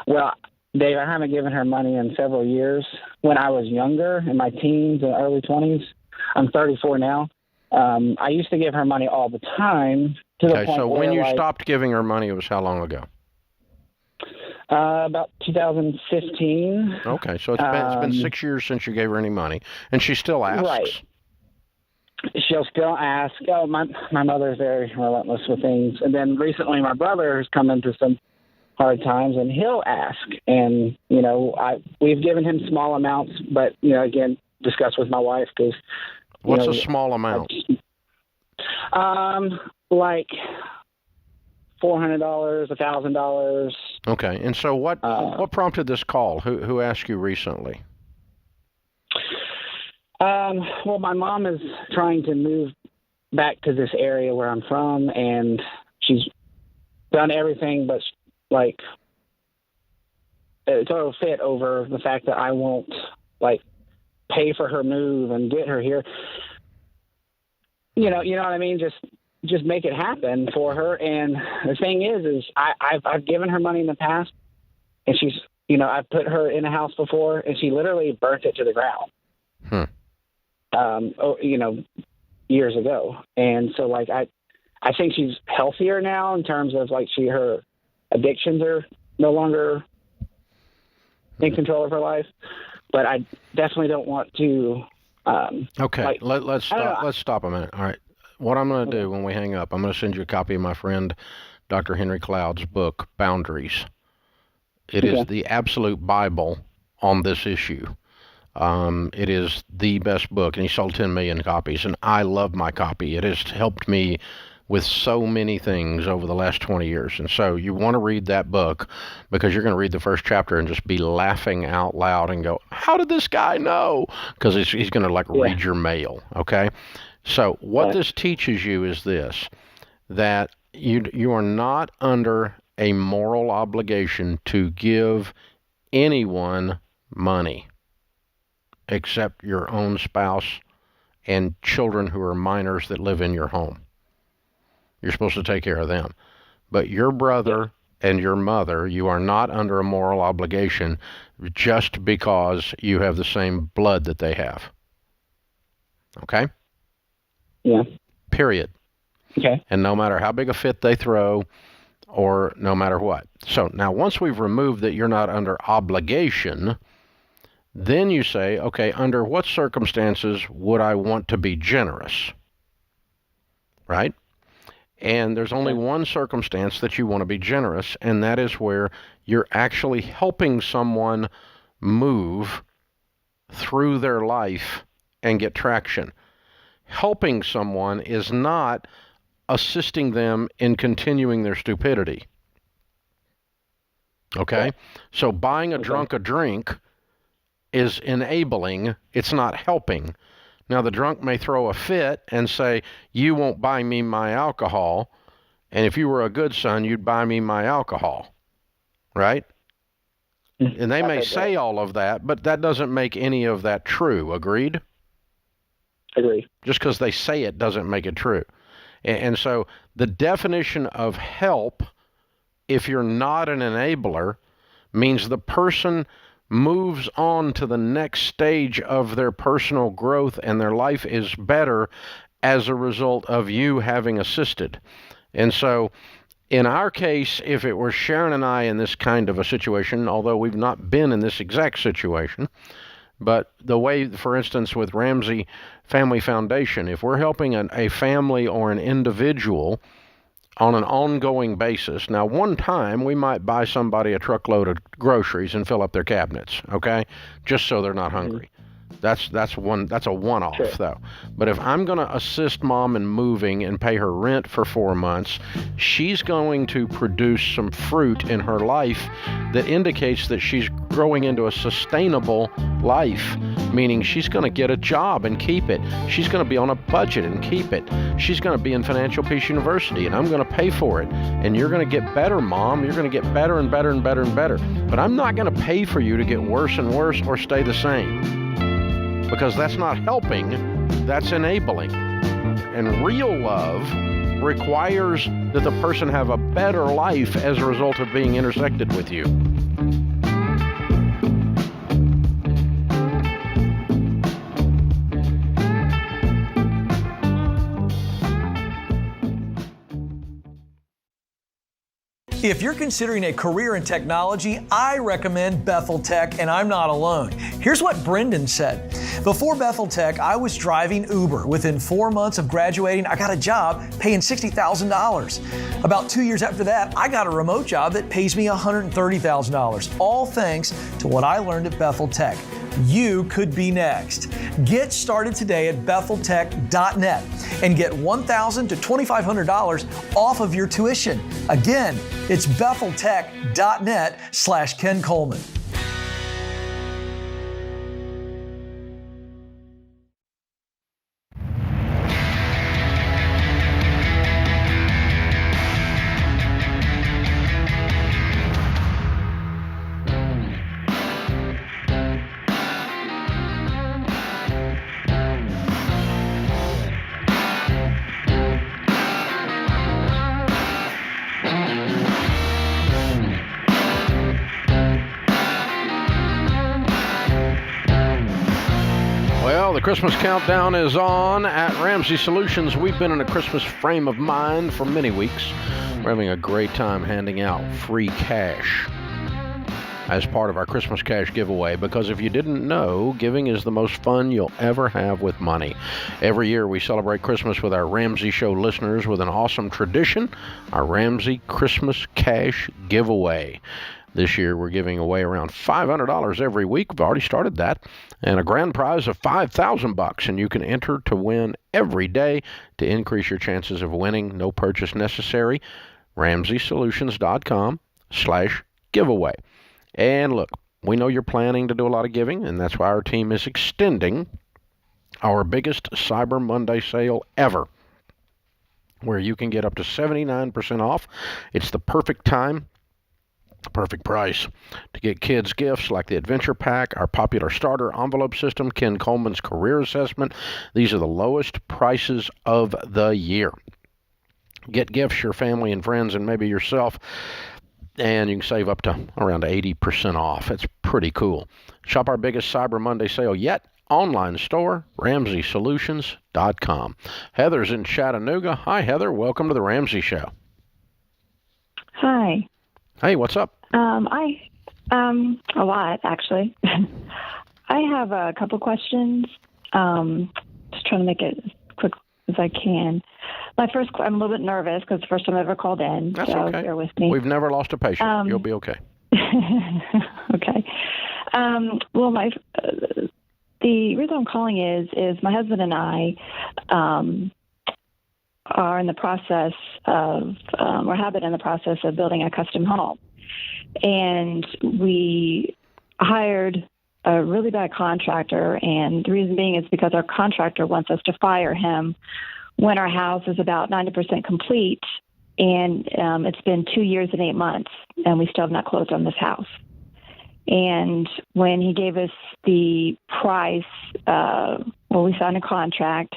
Well, Dave, I haven't given her money in several years. When I was younger, in my teens and early 20s, I'm 34 now. I used to give her money all the time. To the point so where, when you stopped giving her money, it was how long ago? About 2015. Okay, so it's been 6 years since you gave her any money, and she still asks. Right. She'll still ask. Oh, my mother's very relentless with things. And then recently, my brother has come into some hard times, and he'll ask. And, you know, we've given him small amounts, but, you know, again, discuss with my wife because. What's a small amount? Like $400, $1,000. Okay, and so what prompted this call? Who asked you recently? Well, my mom is trying to move back to this area where I'm from, and she's done everything but like throw a fit over the fact that I won't like pay for her move and get her here. You know what I mean? Just make it happen for her. And the thing is I've given her money in the past, and she's, you know, I've put her in a house before, and she literally burnt it to the ground. You know, years ago. And so like I think she's healthier now in terms of like her addictions are no longer in control of her life. But I definitely don't want to. Okay, let's stop. Let's stop a minute. All right, what I'm going to do when we hang up, I'm going to send you a copy of my friend Dr. Henry Cloud's book, Boundaries. It is the absolute Bible on this issue. It is the best book, and he sold 10 million copies, and I love my copy. It has helped me with so many things over the last 20 years. And so you want to read that book because you're going to read the first chapter and just be laughing out loud and go, how did this guy know? Because he's going to read your mail. Okay. So what this teaches you is this, that you are not under a moral obligation to give anyone money except your own spouse and children who are minors that live in your home. You're supposed to take care of them. But your brother and your mother, you are not under a moral obligation just because you have the same blood that they have. Okay? Yeah. Period. Okay. And no matter how big a fit they throw, or no matter what. So now once we've removed that you're not under obligation, then you say, okay, under what circumstances would I want to be generous? Right? And there's only one circumstance that you want to be generous, and that is where you're actually helping someone move through their life and get traction. Helping someone is not assisting them in continuing their stupidity. Okay? So buying a drunk a drink is enabling, it's not helping. Now, the drunk may throw a fit and say, you won't buy me my alcohol, and if you were a good son, you'd buy me my alcohol, right? And they may say all of that, but that doesn't make any of that true. Agreed? Agree. Just because they say it doesn't make it true. And so the definition of help, if you're not an enabler, means the person moves on to the next stage of their personal growth and their life is better as a result of you having assisted. And so in our case, if it were Sharon and I in this kind of a situation, although we've not been in this exact situation, but the way, for instance, with Ramsey Family Foundation, if we're helping a family or an individual on an ongoing basis, now one time we might buy somebody a truckload of groceries and fill up their cabinets, okay, just so they're not hungry. That's a one-off, sure, though. But if I'm going to assist mom in moving and pay her rent for 4 months, she's going to produce some fruit in her life that indicates that she's growing into a sustainable life, meaning she's going to get a job and keep it. She's going to be on a budget and keep it. She's going to be in Financial Peace University, and I'm going to pay for it. And you're going to get better, Mom. You're going to get better and better and better and better. But I'm not going to pay for you to get worse and worse or stay the same. Because that's not helping, that's enabling. And real love requires that the person have a better life as a result of being intersected with you. If you're considering a career in technology, I recommend Bethel Tech, and I'm not alone. Here's what Brendan said. Before Bethel Tech, I was driving Uber. Within 4 months of graduating, I got a job paying $60,000. About 2 years after that, I got a remote job that pays me $130,000, all thanks to what I learned at Bethel Tech. You could be next. Get started today at BethelTech.net and get $1,000 to $2,500 off of your tuition. Again, it's BethelTech.net/Ken Coleman. The Christmas countdown is on at Ramsey Solutions. We've been in a Christmas frame of mind for many weeks. We're having a great time handing out free cash as part of our Christmas cash giveaway, because if you didn't know, giving is the most fun you'll ever have with money. Every year we celebrate Christmas with our Ramsey Show listeners with an awesome tradition, our Ramsey Christmas Cash Giveaway. This year, we're giving away around $500 every week. We've already started that. And a grand prize of $5,000. And you can enter to win every day to increase your chances of winning. No purchase necessary. RamseySolutions.com/giveaway. And look, we know you're planning to do a lot of giving, and that's why our team is extending our biggest Cyber Monday sale ever, where you can get up to 79% off. It's the perfect time, perfect price to get kids gifts like the Adventure Pack, our popular starter envelope system, Ken Coleman's career assessment. These are the lowest prices of the year. Get gifts your family and friends and maybe yourself, and you can save up to around 80% off. It's pretty cool. Shop our biggest Cyber Monday sale yet online store, RamseySolutions.com. Heather's in Chattanooga. Hi, Heather. Welcome to the Ramsey Show. Hi. Hey, what's up? A lot, actually. I have a couple questions. Just trying to make it as quick as I can. My first, I'm a little bit nervous because it's the first time I've ever called in. That's so okay. Bear with me. We've never lost a patient. You'll be okay. Okay. Well, the reason I'm calling is my husband and I are in the process of, or have been in the process of building a custom home. And we hired a really bad contractor, and the reason being is because our contractor wants us to fire him when our house is about 90% complete, and it's been 2 years and 8 months, and we still have not closed on this house. And when he gave us the price, we signed a contract,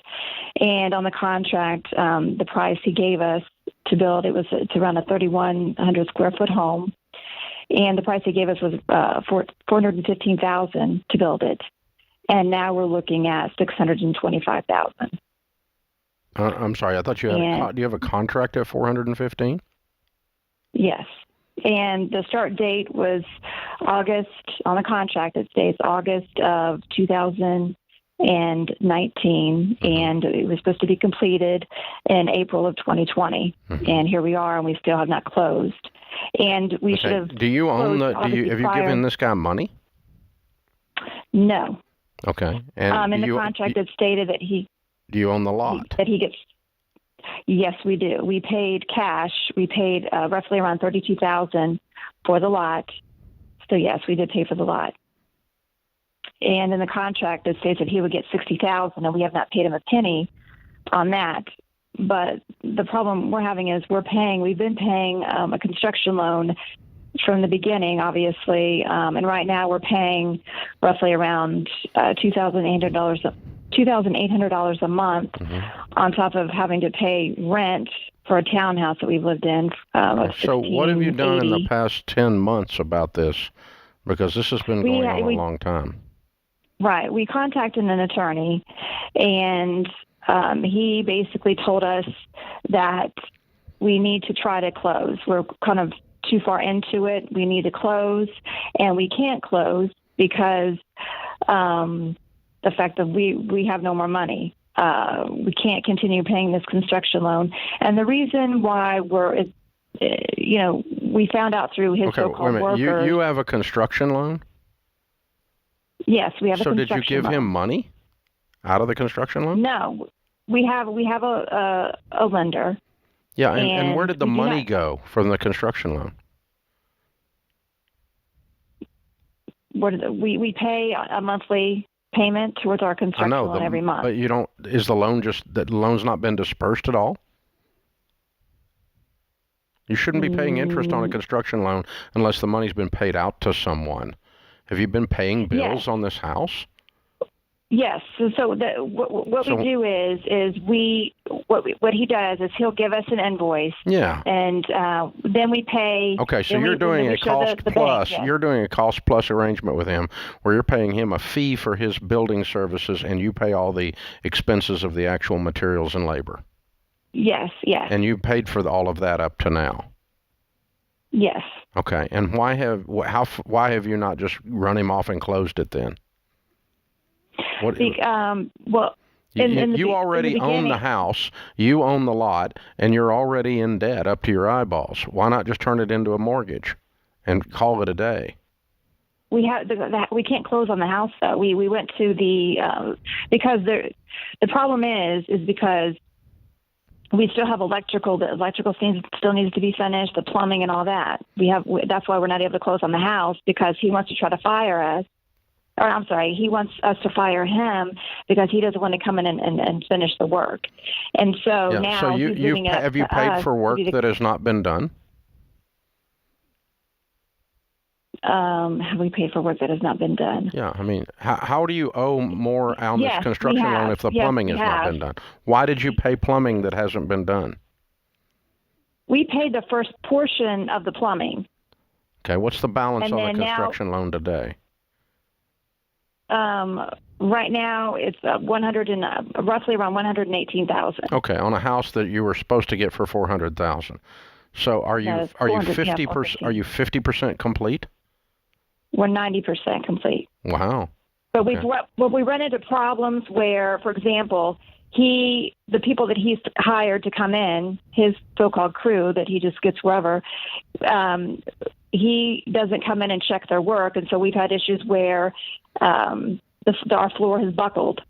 and on the contract, the price he gave us to build, it's around a 3,100 square foot home. And the price he gave us was $415,000 to build it, and now we're looking at $625,000. I'm sorry. I thought you had. Do you have a contract at $415,000? Yes, and the start date was August. On the contract, it states August of 2019, and it was supposed to be completed in April of 2020. And here we are, and we still have not closed. And we should have. Do you own the? Have you given this guy money? No. Okay. And in the contract, it stated that he. Do you own the lot? That he gets. Yes, we do. We paid cash. We paid roughly around $32,000 for the lot. So yes, we did pay for the lot. And in the contract, it states that he would get $60,000, and we have not paid him a penny on that. But the problem we're having is we've been paying a construction loan from the beginning, obviously, and right now we're paying roughly around $2,800 a month on top of having to pay rent for a townhouse that we've lived in. So what have you done in the past 10 months about this? Because this has been going on a long time. Right. We contacted an attorney, and he basically told us that we need to try to close. We're kind of too far into it. We need to close, and we can't close because the fact that we have no more money. We can't continue paying this construction loan. And the reason why we found out through his so-called workers. You have a construction loan? Yes, we have a construction loan. So did you give him money out of the construction loan? No. We have a lender. Yeah, and where did the money go from the construction loan? We pay a monthly payment towards our construction loan every month. But you don't. Is the loan the loan's not been dispersed at all? You shouldn't be paying interest on a construction loan unless the money's been paid out to someone. Have you been paying bills on this house? Yes. So what we do is what he does is he'll give us an invoice. Yeah. And then we pay. Okay, so you're doing a cost plus. You're doing a cost plus arrangement with him, where you're paying him a fee for his building services, and you pay all the expenses of the actual materials and labor. Yes. Yes. And you paid for all of that up to now. Yes. Okay. And why have you not just run him off and closed it then? Well, you already own the house, you own the lot, and you're already in debt up to your eyeballs. Why not just turn it into a mortgage and call it a day? We can't close on the house though. We went to because the problem is because we still have electrical. The electrical still needs to be finished, the plumbing and all that. That's why we're not able to close on the house, because he wants to try to fire us. Or I'm sorry, he wants us to fire him because he doesn't want to come in and finish the work. And so now so have you paid for work that has not been done? Have we paid for work that has not been done? Yeah, I mean, how do you owe more on this construction loan if the plumbing has not been done? Why did you pay plumbing that hasn't been done? We paid the first portion of the plumbing. Okay, what's the balance on the construction loan today? Right now, it's roughly around $118,000. Okay, on a house that you were supposed to get for $400,000. So are you 50%? Are you 50% complete? We're 90% complete. Wow. But we run into problems where, for example, the people that he's hired to come in, his so-called crew that he just gets wherever, he doesn't come in and check their work, and so we've had issues where our floor has buckled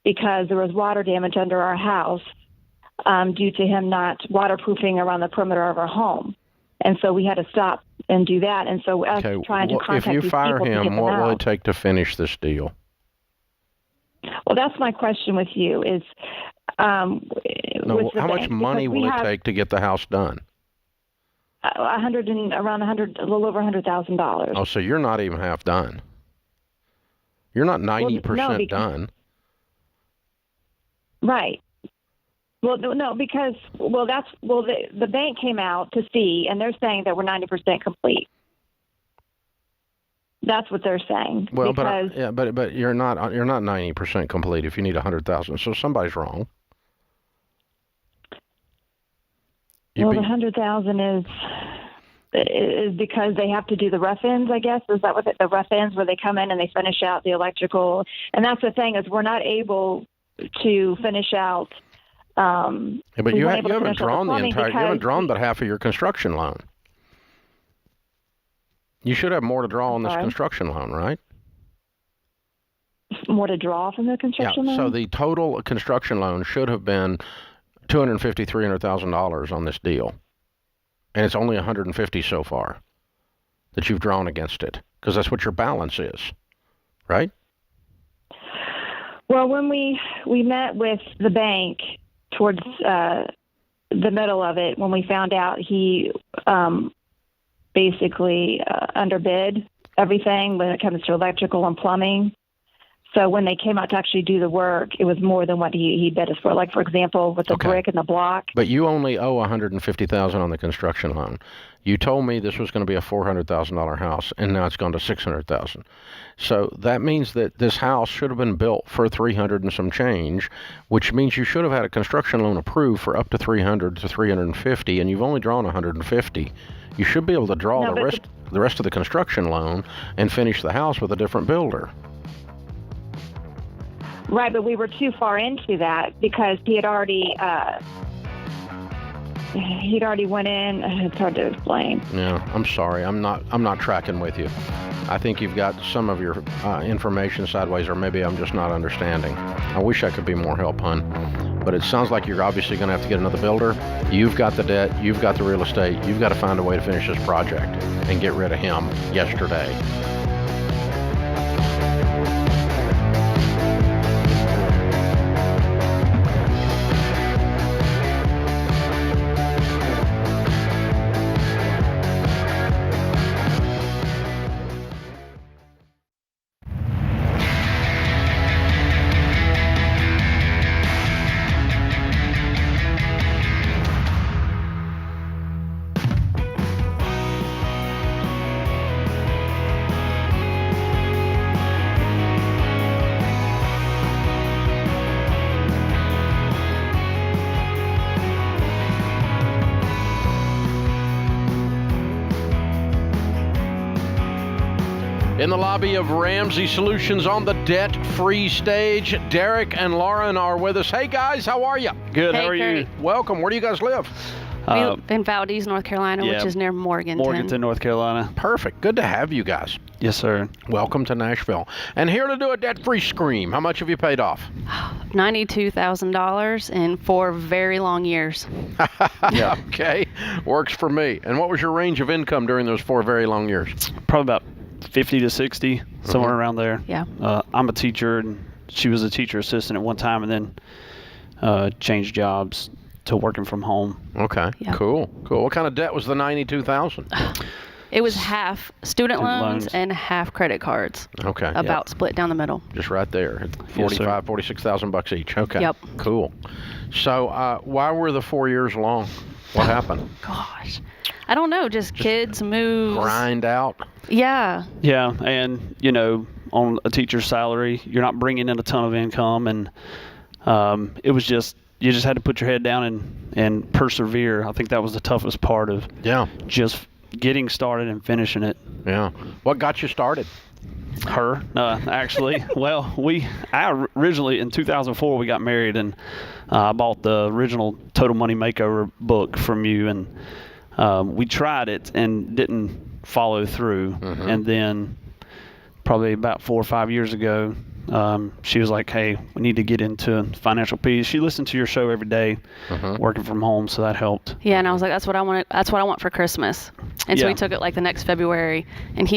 because there was water damage under our house due to him not waterproofing around the perimeter of our home. And so we had to stop and do that. And so us trying to contact if you these fire people to him, get them what will out. it take to finish this deal? Well, that's my question with you is No, with the how much bank, money because will it take to get the house done? a little over $100,000. Oh, so you're not even half done. You're not 90% done. Right. Well, no, because the bank came out to see, and they're saying that we're 90% complete. That's what they're saying. Well, because, but you're not 90% complete if you need 100,000. So somebody's wrong. the 100,000 is because they have to do the rough ends, I guess. Is that what the rough ends where they come in and they finish out the electrical? And that's the thing is we're not able to finish out. But you haven't drawn you haven't drawn but half of your construction loan. You should have more to draw on this construction loan, right? More to draw from the construction loan? So the total construction loan should have been $250,000, $300,000 on this deal. And it's only $150,000 so far that you've drawn against it, because that's what your balance is, right? Well, when we met with the bank towards the middle of it, when we found out he basically underbid everything when it comes to electrical and plumbing. So when they came out to actually do the work, it was more than what he bid us for. Like, for example, with the brick and the block. But you only owe $150,000 on the construction loan. You told me this was going to be a $400,000 house, and now it's gone to $600,000. So that means that this house should have been built for $300 and some change, which means you should have had a construction loan approved for up to $300 to $350, and you've only drawn $150. You should be able to draw the rest of the construction loan and finish the house with a different builder. Right, but we were too far into that because he had already went in. It's hard to explain. Yeah, I'm sorry. I'm not tracking with you. I think you've got some of your information sideways, or maybe I'm just not understanding. I wish I could be more help, hon. But it sounds like you're obviously going to have to get another builder. You've got the debt. You've got the real estate. You've got to find a way to finish this project and get rid of him yesterday. In the lobby of Ramsey Solutions on the debt-free stage, Derek and Lauren are with us. Hey, guys, how are you? Good. Hey, how are you? Welcome. Where do you guys live? We live in Valdez, North Carolina, which is near Morganton. Morganton, North Carolina. Perfect. Good to have you guys. Yes, sir. Welcome to Nashville. And here to do a debt-free scream. How much have you paid off? $92,000 in 4 very long years. Yeah. Okay. Works for me. And what was your range of income during those 4 very long years? Probably about 50 to 60, somewhere around there. Yeah. I'm a teacher, and she was a teacher assistant at one time, and then changed jobs to working from home. Okay. Yeah. Cool. What kind of debt was the $92,000? It was half student loans and half credit cards. Okay. About split down the middle. Just right there. $46,000 each. Okay. Yep. Cool. So why were the 4 years long? What happened? Gosh. I don't know. Just kids move. Grind out. Yeah. Yeah, and on a teacher's salary. You're not bringing in a ton of income, and it was just you just had to put your head down and persevere. I think that was the toughest part of just getting started and finishing it. Yeah. What got you started? Her, actually. Well, I originally in 2004 we got married, and I bought the original Total Money Makeover book from you, and we tried it and didn't follow through. And then probably about 4 or 5 years ago, she was like, "Hey, we need to get into financial peace." She listened to your show every day, working from home, so that helped. Yeah, and I was like, "That's what I want. That's what I want for Christmas." And so we took it like the next February, and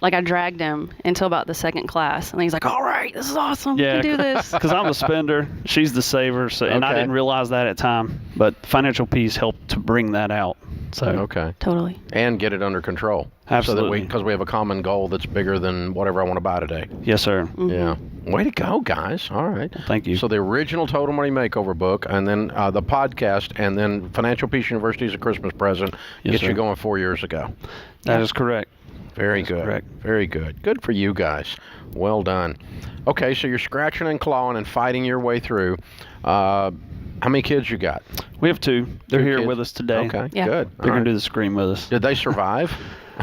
I dragged him until about the second class, and he's like, "All right, this is awesome. We can do this." Because I'm the spender, she's the saver, so and I didn't realize that at the time, but financial peace helped to bring that out. So totally, and get it under control. Absolutely, because we have a common goal that's bigger than whatever I want to buy today. Yes, sir. Yeah. Way to go, guys. All right. Thank you. So the original Total Money Makeover book, and then the podcast, and then Financial Peace University is a Christmas present. Yes, you going 4 years ago. That is correct. Very good. Correct. Very good. Good for you guys. Well done. Okay, so you're scratching and clawing and fighting your way through. How many kids you got? We have 2. They're Two here kids? with us today. Okay, good. They're going to do the scream with us. Did they survive?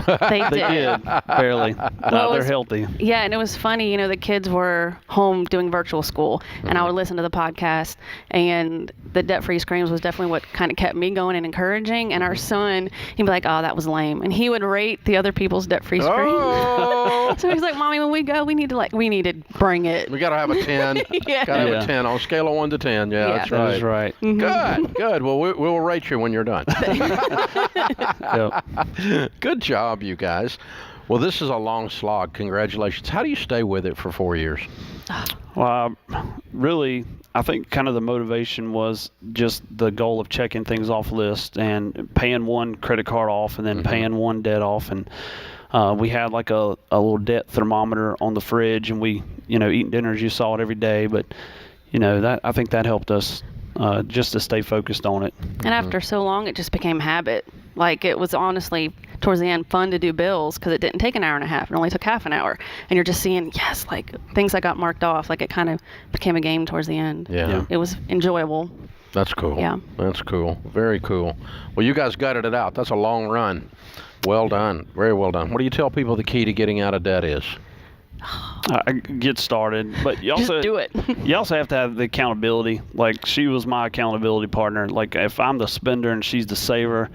They did. Barely. No, they're healthy. Yeah, and it was funny, the kids were home doing virtual school, and I would listen to the podcast, and the debt-free screams was definitely what kind of kept me going and encouraging. And our son, he'd be like, "Oh, that was lame," and he would rate the other people's debt-free screams. Oh. So he's like, "Mommy, when we go, we need to bring it. We got to have a 10. Yeah. Got to have a 10 on a scale of 1 to 10. Yeah, that's right. That is right. Good, good. Well, we'll rate you when you're done. Good job, you guys. Well, this is a long slog. Congratulations. How do you stay with it for 4 years? Well, really, I think kind of the motivation was just the goal of checking things off list and paying one credit card off and then paying one debt off. And we had like a little debt thermometer on the fridge, and we, eating dinners, you saw it every day. But, I think that helped us just to stay focused on it. And after so long, it just became habit. Like, it was honestly, towards the end, fun to do bills because it didn't take an hour and a half. It only took half an hour. And you're just seeing, things that got marked off. Like, it kind of became a game towards the end. Yeah. It was enjoyable. That's cool. Yeah. That's cool. Very cool. Well, you guys gutted it out. That's a long run. Well done. Very well done. What do you tell people the key to getting out of debt is? Get started, but you also just do it. You also have to have the accountability. Like, she was my accountability partner. Like, if I'm the spender and she's the saver,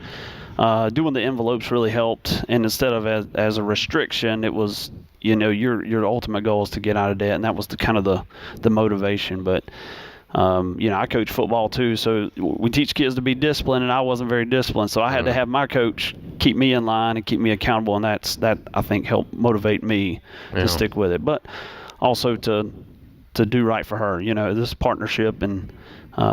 doing the envelopes really helped. And instead of as a restriction, it was, your ultimate goal is to get out of debt, and that was the kind of the motivation. But I coach football too, so we teach kids to be disciplined, and I wasn't very disciplined, so I had to have my coach keep me in line and keep me accountable, and that I think helped motivate me to stick with it, but also to do right for her. This partnership and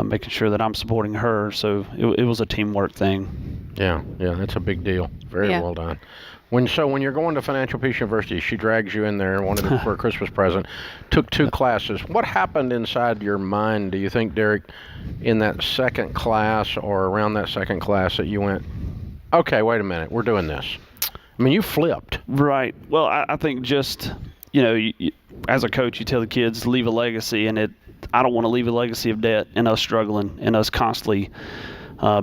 making sure that I'm supporting her, so it was a teamwork thing. Yeah, that's a big deal. Very well done. When you're going to Financial Peace University, she drags you in there and wanted it for a Christmas present, took 2 classes. What happened inside your mind, do you think, Derek, in that second class or around that second class that you went, okay, wait a minute, we're doing this? I mean, you flipped. Right. Well, I think just, you, as a coach, you tell the kids, leave a legacy, and I don't want to leave a legacy of debt and us struggling and us constantly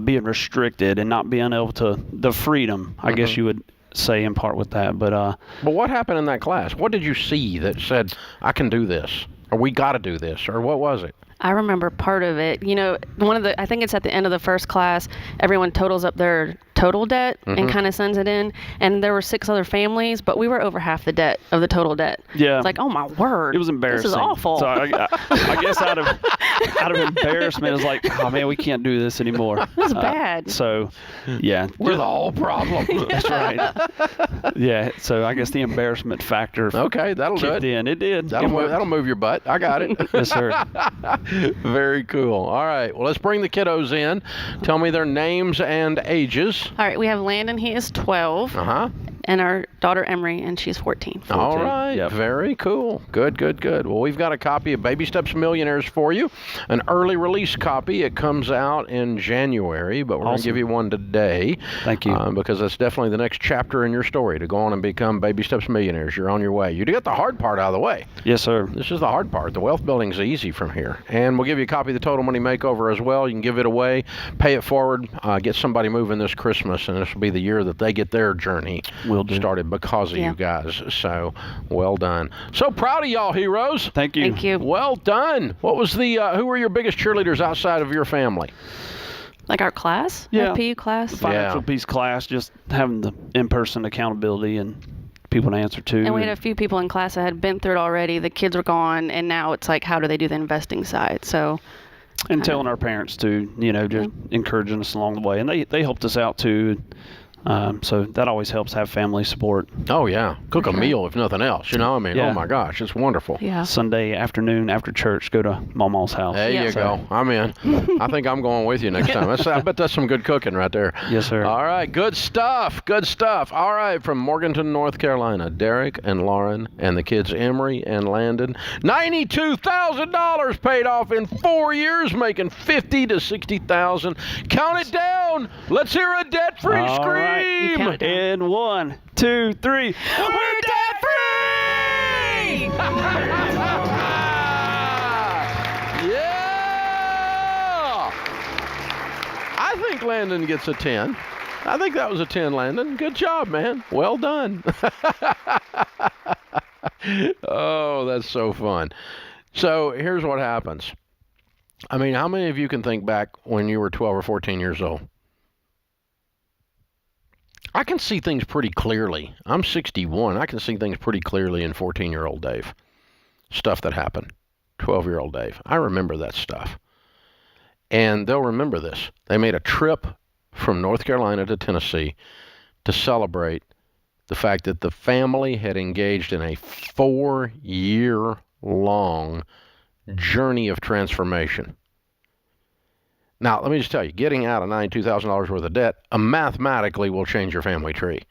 being restricted and not being able to, the freedom, I guess you would say in part with that. But what happened in that class? What did you see that said, I can do this, or we got to do this, or what was it? I remember part of it. I think it's at the end of the first class, everyone totals up their total debt and kind of sends it in. And there were 6 other families, but we were over half the debt of the total debt. Yeah. It's like, oh my word. It was embarrassing. This is awful. So I guess out of embarrassment, it's like, oh man, we can't do this anymore. It was bad. So, yeah. We're the whole problem. That's right. Yeah. So I guess the embarrassment factor. Okay, that'll do it. It did. That'll move your butt. I got it. Yes, sir. Very cool. All right. Well, let's bring the kiddos in. Tell me their names and ages. All right. We have Landon. He is 12. And our daughter Emery, and she's 14. All right. Very cool. Good. Well, we've got a copy of Baby Steps Millionaires for you, an early release copy. It comes out in January, but we're going to give you one today. Thank you. Because that's definitely the next chapter in your story, to go on and become Baby Steps Millionaires. You're on your way. You get the hard part out of the way. Yes, sir. This is the hard part. The wealth building is easy from here. And we'll give you a copy of the Total Money Makeover as well. You can give it away, pay it forward, get somebody moving this Christmas, and this will be the year that they get their journey started because of you guys. So, well done. So proud of y'all, heroes. Thank you. Thank you. Well done. What was who were your biggest cheerleaders outside of your family? Like our class? Yeah. Our PE class? Financial peace class, just having the in-person accountability and people to answer to. And we had a few people in class that had been through it already. The kids were gone, and now it's like, how do they do the investing side? So. And telling our parents to, just encouraging us along the way. And they helped us out too. So that always helps, have family support. Oh, yeah. Cook a meal, if nothing else. Oh, my gosh, it's wonderful. Yeah. Sunday afternoon after church, go to Mama's house. There you go. I'm in. I think I'm going with you next time. I bet that's some good cooking right there. Yes, sir. All right. Good stuff. All right. From Morganton, North Carolina, Derek and Lauren and the kids Emery and Landon. $92,000 paid off in 4 years, making $50,000 to $60,000. Count it down. Let's hear a debt-free scream. In 1, 2, 3. We're debt free! Yeah! I think Landon gets a 10. I think that was a 10, Landon. Good job, man. Well done. Oh, that's so fun. So here's what happens. How many of you can think back when you were 12 or 14 years old? I can see things pretty clearly. I'm 61. I can see things pretty clearly in 14-year-old Dave. Stuff that happened. 12-year-old Dave. I remember that stuff. And they'll remember this. They made a trip from North Carolina to Tennessee to celebrate the fact that the family had engaged in a 4-year-long journey of transformation. Now, let me just tell you, getting out of $92,000 worth of debt mathematically will change your family tree.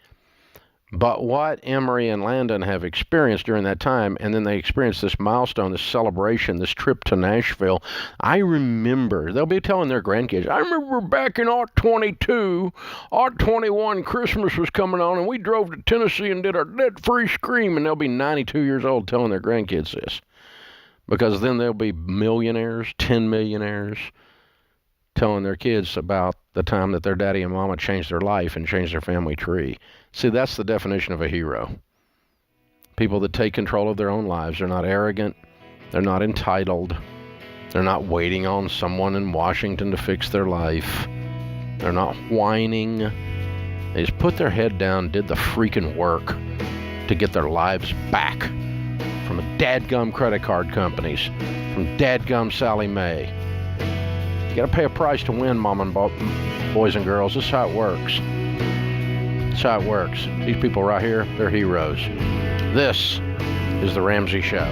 But what Emery and Landon have experienced during that time, and then they experienced this milestone, this celebration, this trip to Nashville, I remember, they'll be telling their grandkids, I remember back in '22, '21, Christmas was coming on, and we drove to Tennessee and did our debt-free scream, and they'll be 92 years old telling their grandkids this. Because then they'll be millionaires, 10 millionaires, telling their kids about the time that their daddy and mama changed their life and changed their family tree. See, that's the definition of a hero. People that take control of their own lives. They're not arrogant. They're not entitled. They're not waiting on someone in Washington to fix their life. They're not whining. They just put their head down, did the freaking work to get their lives back from dadgum credit card companies, from dadgum Sally Mae. You got to pay a price to win, mom and boys and girls. This is how it works. This is how it works. These people right here, they're heroes. This is The Ramsey Show.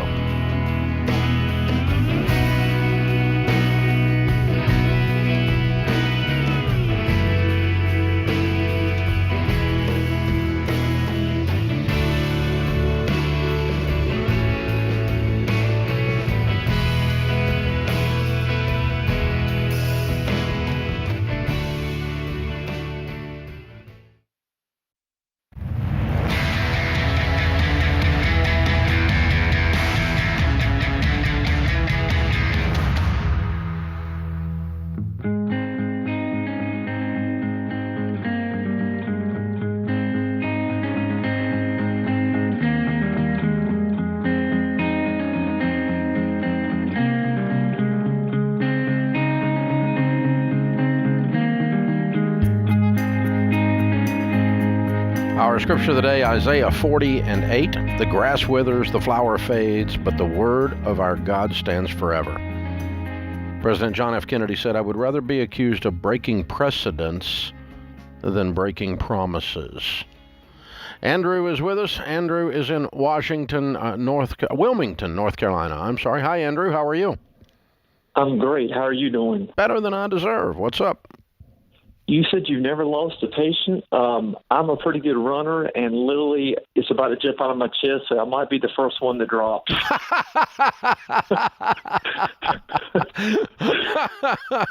Our scripture of the day, Isaiah 40:8. The grass withers, the flower fades, but the word of our God stands forever. President John F. Kennedy said, I would rather be accused of breaking precedents than breaking promises. Andrew is with us. Andrew is in Wilmington, North Carolina. I'm sorry. Hi, Andrew. How are you? I'm great. How are you doing? Better than I deserve. What's up? You said you've never lost a patient. I'm a pretty good runner, and literally it's about to jump out of my chest, so I might be the first one to drop.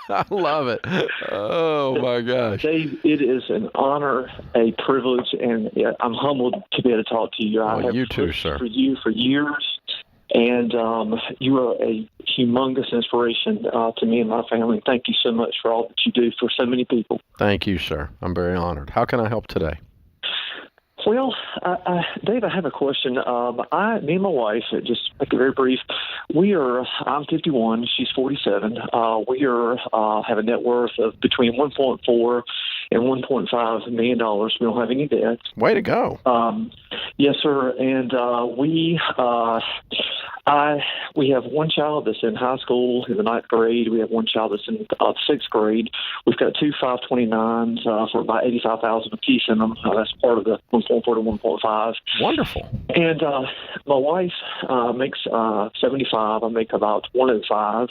I love it. Oh, my gosh. Dave, it is an honor, a privilege, and I'm humbled to be able to talk to you. I have you too, sir. For you for years, and you are a humongous inspiration to me and my family. Thank you so much for all that you do for so many people. Thank you, sir. I'm very honored. How can I help today? Well, Dave, I have a question. Me and my wife, just make it very brief. I'm 51. She's 47. We have a net worth of between 1.4 and $1.5 million. We don't have any debt. Way to go. Yes, sir. And we have one child that's in high school in the 9th grade. We have one child that's in 6th grade. We've got two 529s for about $85,000 a piece in them. That's part of the 1.4 to 1.5. Wonderful. And my wife makes 75. I make about 105.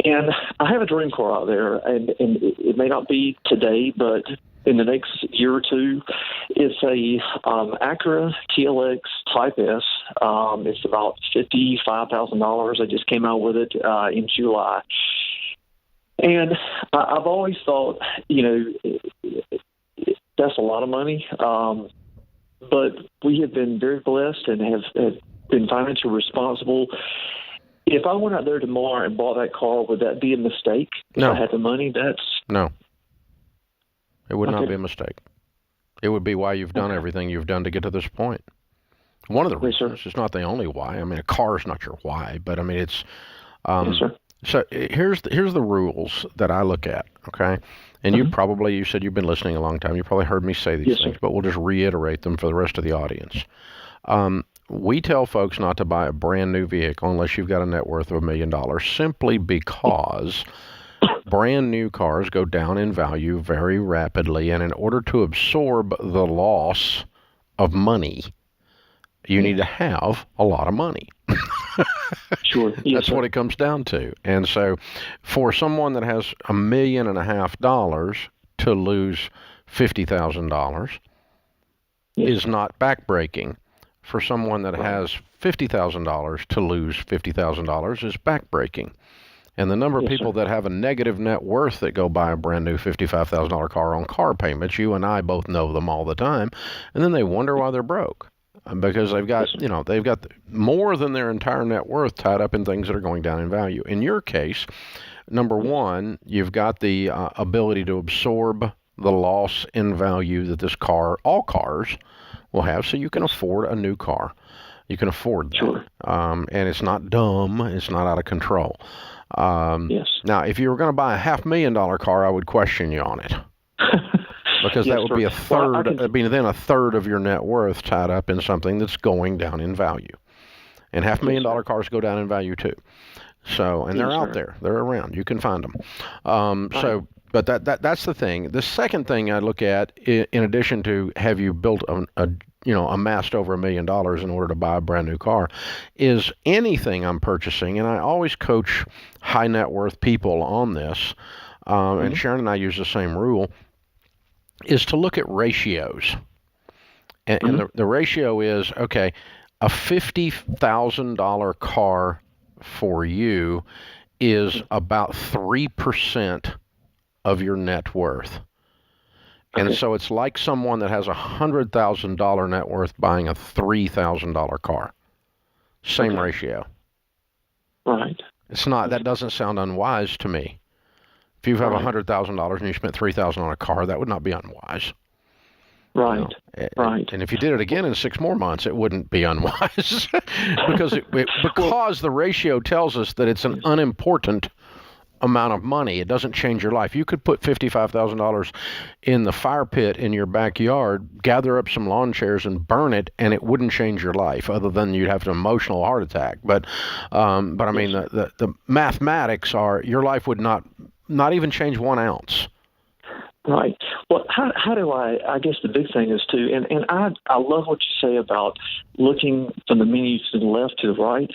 And I have a dream car out there, and it may not be today, but in the next year or two, it's a Acura TLX Type S. It's about $55,000. I just came out with it in July. And I've always thought, that's a lot of money. But we have been very blessed and have been financially responsible. If I went out there tomorrow and bought that car, would that be a mistake? No. If I had the money, No. It would not be a mistake. It would be why you've done everything you've done to get to this point. One of the reasons. It's not the only why. I mean, a car is not your why, but I mean, it's. Yes, sir. So here's the rules that I look at, okay? And you said you've been listening a long time. You probably heard me say these things, but we'll just reiterate them for the rest of the audience. We tell folks not to buy a brand new vehicle unless you've got a net worth of $1 million, simply because brand new cars go down in value very rapidly, and in order to absorb the loss of money, you need to have a lot of money. Sure. Yes, That's what it comes down to. And so for someone that has $1.5 million to lose $50,000 is not backbreaking. For someone that has $50,000 to lose $50,000 is backbreaking. And the number of people that have a negative net worth that go buy a brand new $55,000 car on car payments, you and I both know them all the time, and then they wonder why they're broke. Because they've got, they've got more than their entire net worth tied up in things that are going down in value. In your case, number one, you've got the ability to absorb the loss in value that this car, all cars, will have, so you can afford a new car. You can afford that. And it's not dumb. It's not out of control. Now, if you were going to buy a $500,000 car, I would question you on it. Because that would be a third, then a third of your net worth tied up in something that's going down in value. And $500,000 cars go down in value too. So, and they're out there, they're around. You can find them. But that's the thing. The second thing I look at, in addition to have you built amassed over $1 million in order to buy a brand new car, is anything I'm purchasing, and I always coach high net worth people on this, and Sharon and I use the same rule, is to look at ratios. And the ratio is, okay, a $50,000 car for you is about 3% of your net worth. And so it's like someone that has a $100,000 net worth buying a $3,000 car. Same ratio. Right. It's not, that doesn't sound unwise to me. If you have $100,000 and you spent $3,000 on a car, that would not be unwise. Right. Right. And if you did it again in 6 more months, it wouldn't be unwise because the ratio tells us that it's an unimportant amount of money. It doesn't change your life. You could put $55,000 in the fire pit in your backyard, gather up some lawn chairs and burn it, and it wouldn't change your life other than you'd have an emotional heart attack. But I mean, the mathematics are your life would not even change 1 ounce. Right. Well, how do I guess the big thing is too, and I love what you say about looking from the menu to the left to the right.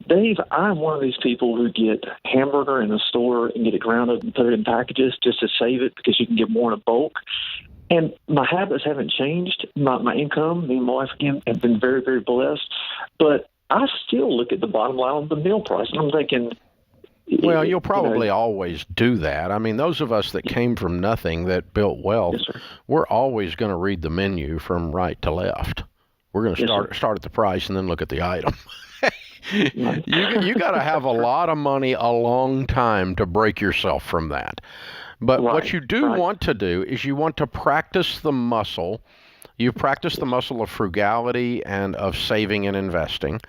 Dave, I'm one of these people who get hamburger in the store and get it ground up and put it in packages just to save it because you can get more in a bulk. And my habits haven't changed. My income, me and my wife, again, have been very, very blessed. But I still look at the bottom line of the meal price, and I'm thinking, well, you'll probably always do that. I mean, those of us that came from nothing that built wealth, we're always going to read the menu from right to left. We're going to start at the price and then look at the item. You got to have a lot of money a long time to break yourself from that. But what you do want to do is you want to practice the muscle. You practice the muscle of frugality and of saving and investing.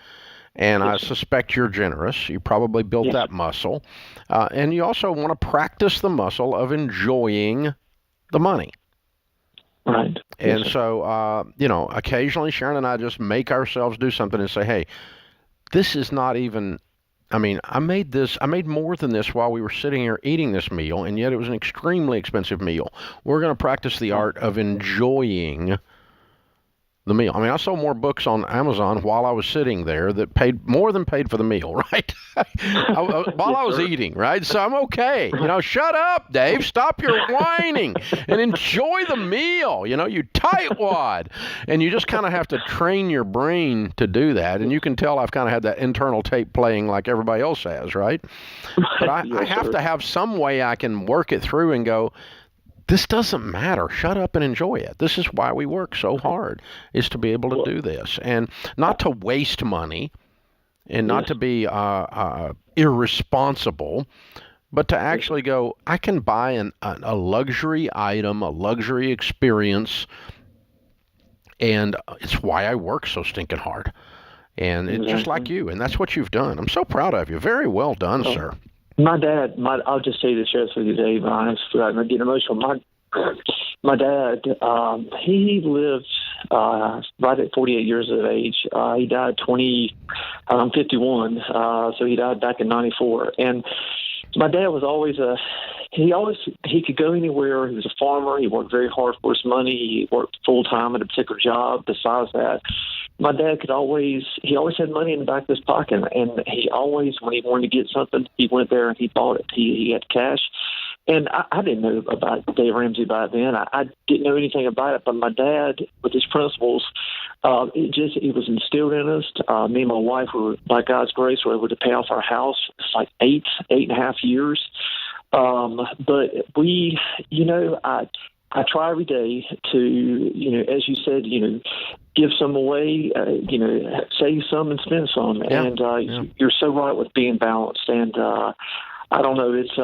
And I suspect you're generous. You probably built that muscle. And you also want to practice the muscle of enjoying the money. Right. And so, you know, occasionally Sharon and I just make ourselves do something and say, hey, this is not even, I mean, I made more than this while we were sitting here eating this meal, and yet it was an extremely expensive meal. We're going to practice the art of enjoying the meal. I mean, I sold more books on Amazon while I was sitting there that paid more than paid for the meal, right? While I was eating, right? So I'm okay. You know, shut up, Dave. Stop your whining and enjoy the meal. You know, you tightwad. And you just kind of have to train your brain to do that. And you can tell I've kind of had that internal tape playing like everybody else has, right? But I have to have some way I can work it through and go, this doesn't matter. Shut up and enjoy it. This is why we work so hard, is to be able to do this. And not to waste money and not to be irresponsible, but to actually go, I can buy a luxury item, a luxury experience, and it's why I work so stinking hard. And it's just like you, and that's what you've done. I'm so proud of you. Very well done, sir. My dad, I'll just say this, share this with you, Dave. I'm getting emotional. My dad, he lived right at 48 years of age. He died 51, so he died back in 94. And my dad was always he could go anywhere. He was a farmer. He worked very hard for his money. He worked full time at a particular job. Besides that, my dad he always had money in the back of his pocket, and he always, when he wanted to get something, he went there and he bought it. He had cash. And I didn't know about Dave Ramsey back then. I didn't know anything about it, but my dad, with his principles, it was instilled in us. Me and my wife were, by God's grace, were able to pay off our house. It's like eight and a half years. But we, you know, I try every day to, you know, as you said, you know, give some away, you know, save some and spend some. Yeah. And you're so right with being balanced. And I don't know. It's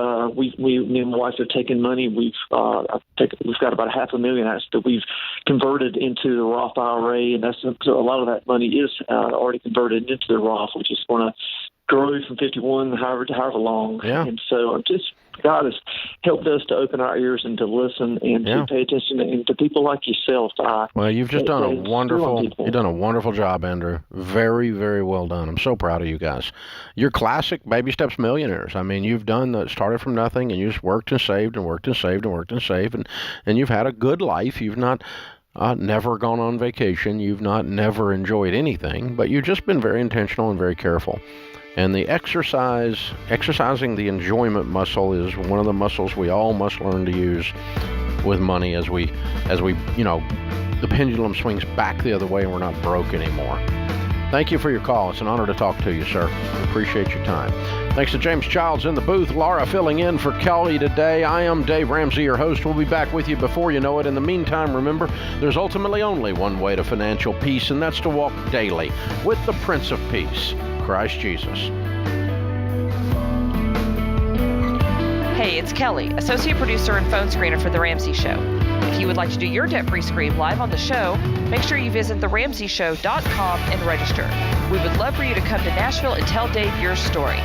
me and my wife have taken money. We've got about $500,000 that we've converted into the Roth IRA, and so a lot of that money is already converted into the Roth, which is going to grow from 51 however long. Yeah. And so God has helped us to open our ears and to listen and to pay attention and to people like yourself. Well, you've just done a wonderful job, Andrew. Very, very well done. I'm so proud of you guys. You're classic baby steps millionaires. I mean, you've started from nothing, and you just worked and saved and worked and saved and worked and saved, and you've had a good life. You've not never gone on vacation. You've never enjoyed anything, but you've just been very intentional and very careful. And the exercising the enjoyment muscle is one of the muscles we all must learn to use with money as we, you know, the pendulum swings back the other way and we're not broke anymore. Thank you for your call. It's an honor to talk to you, sir. Appreciate your time. Thanks to James Childs in the booth, Laura filling in for Kelly today. I am Dave Ramsey, your host. We'll be back with you before you know it. In the meantime, remember, there's ultimately only one way to financial peace, and that's to walk daily with the Prince of Peace, Christ Jesus. Hey, it's Kelly, associate producer and phone screener for The Ramsey Show. If you would like to do your debt-free scream live on the show, make sure you visit theramseyshow.com and register. We would love for you to come to Nashville and tell Dave your story.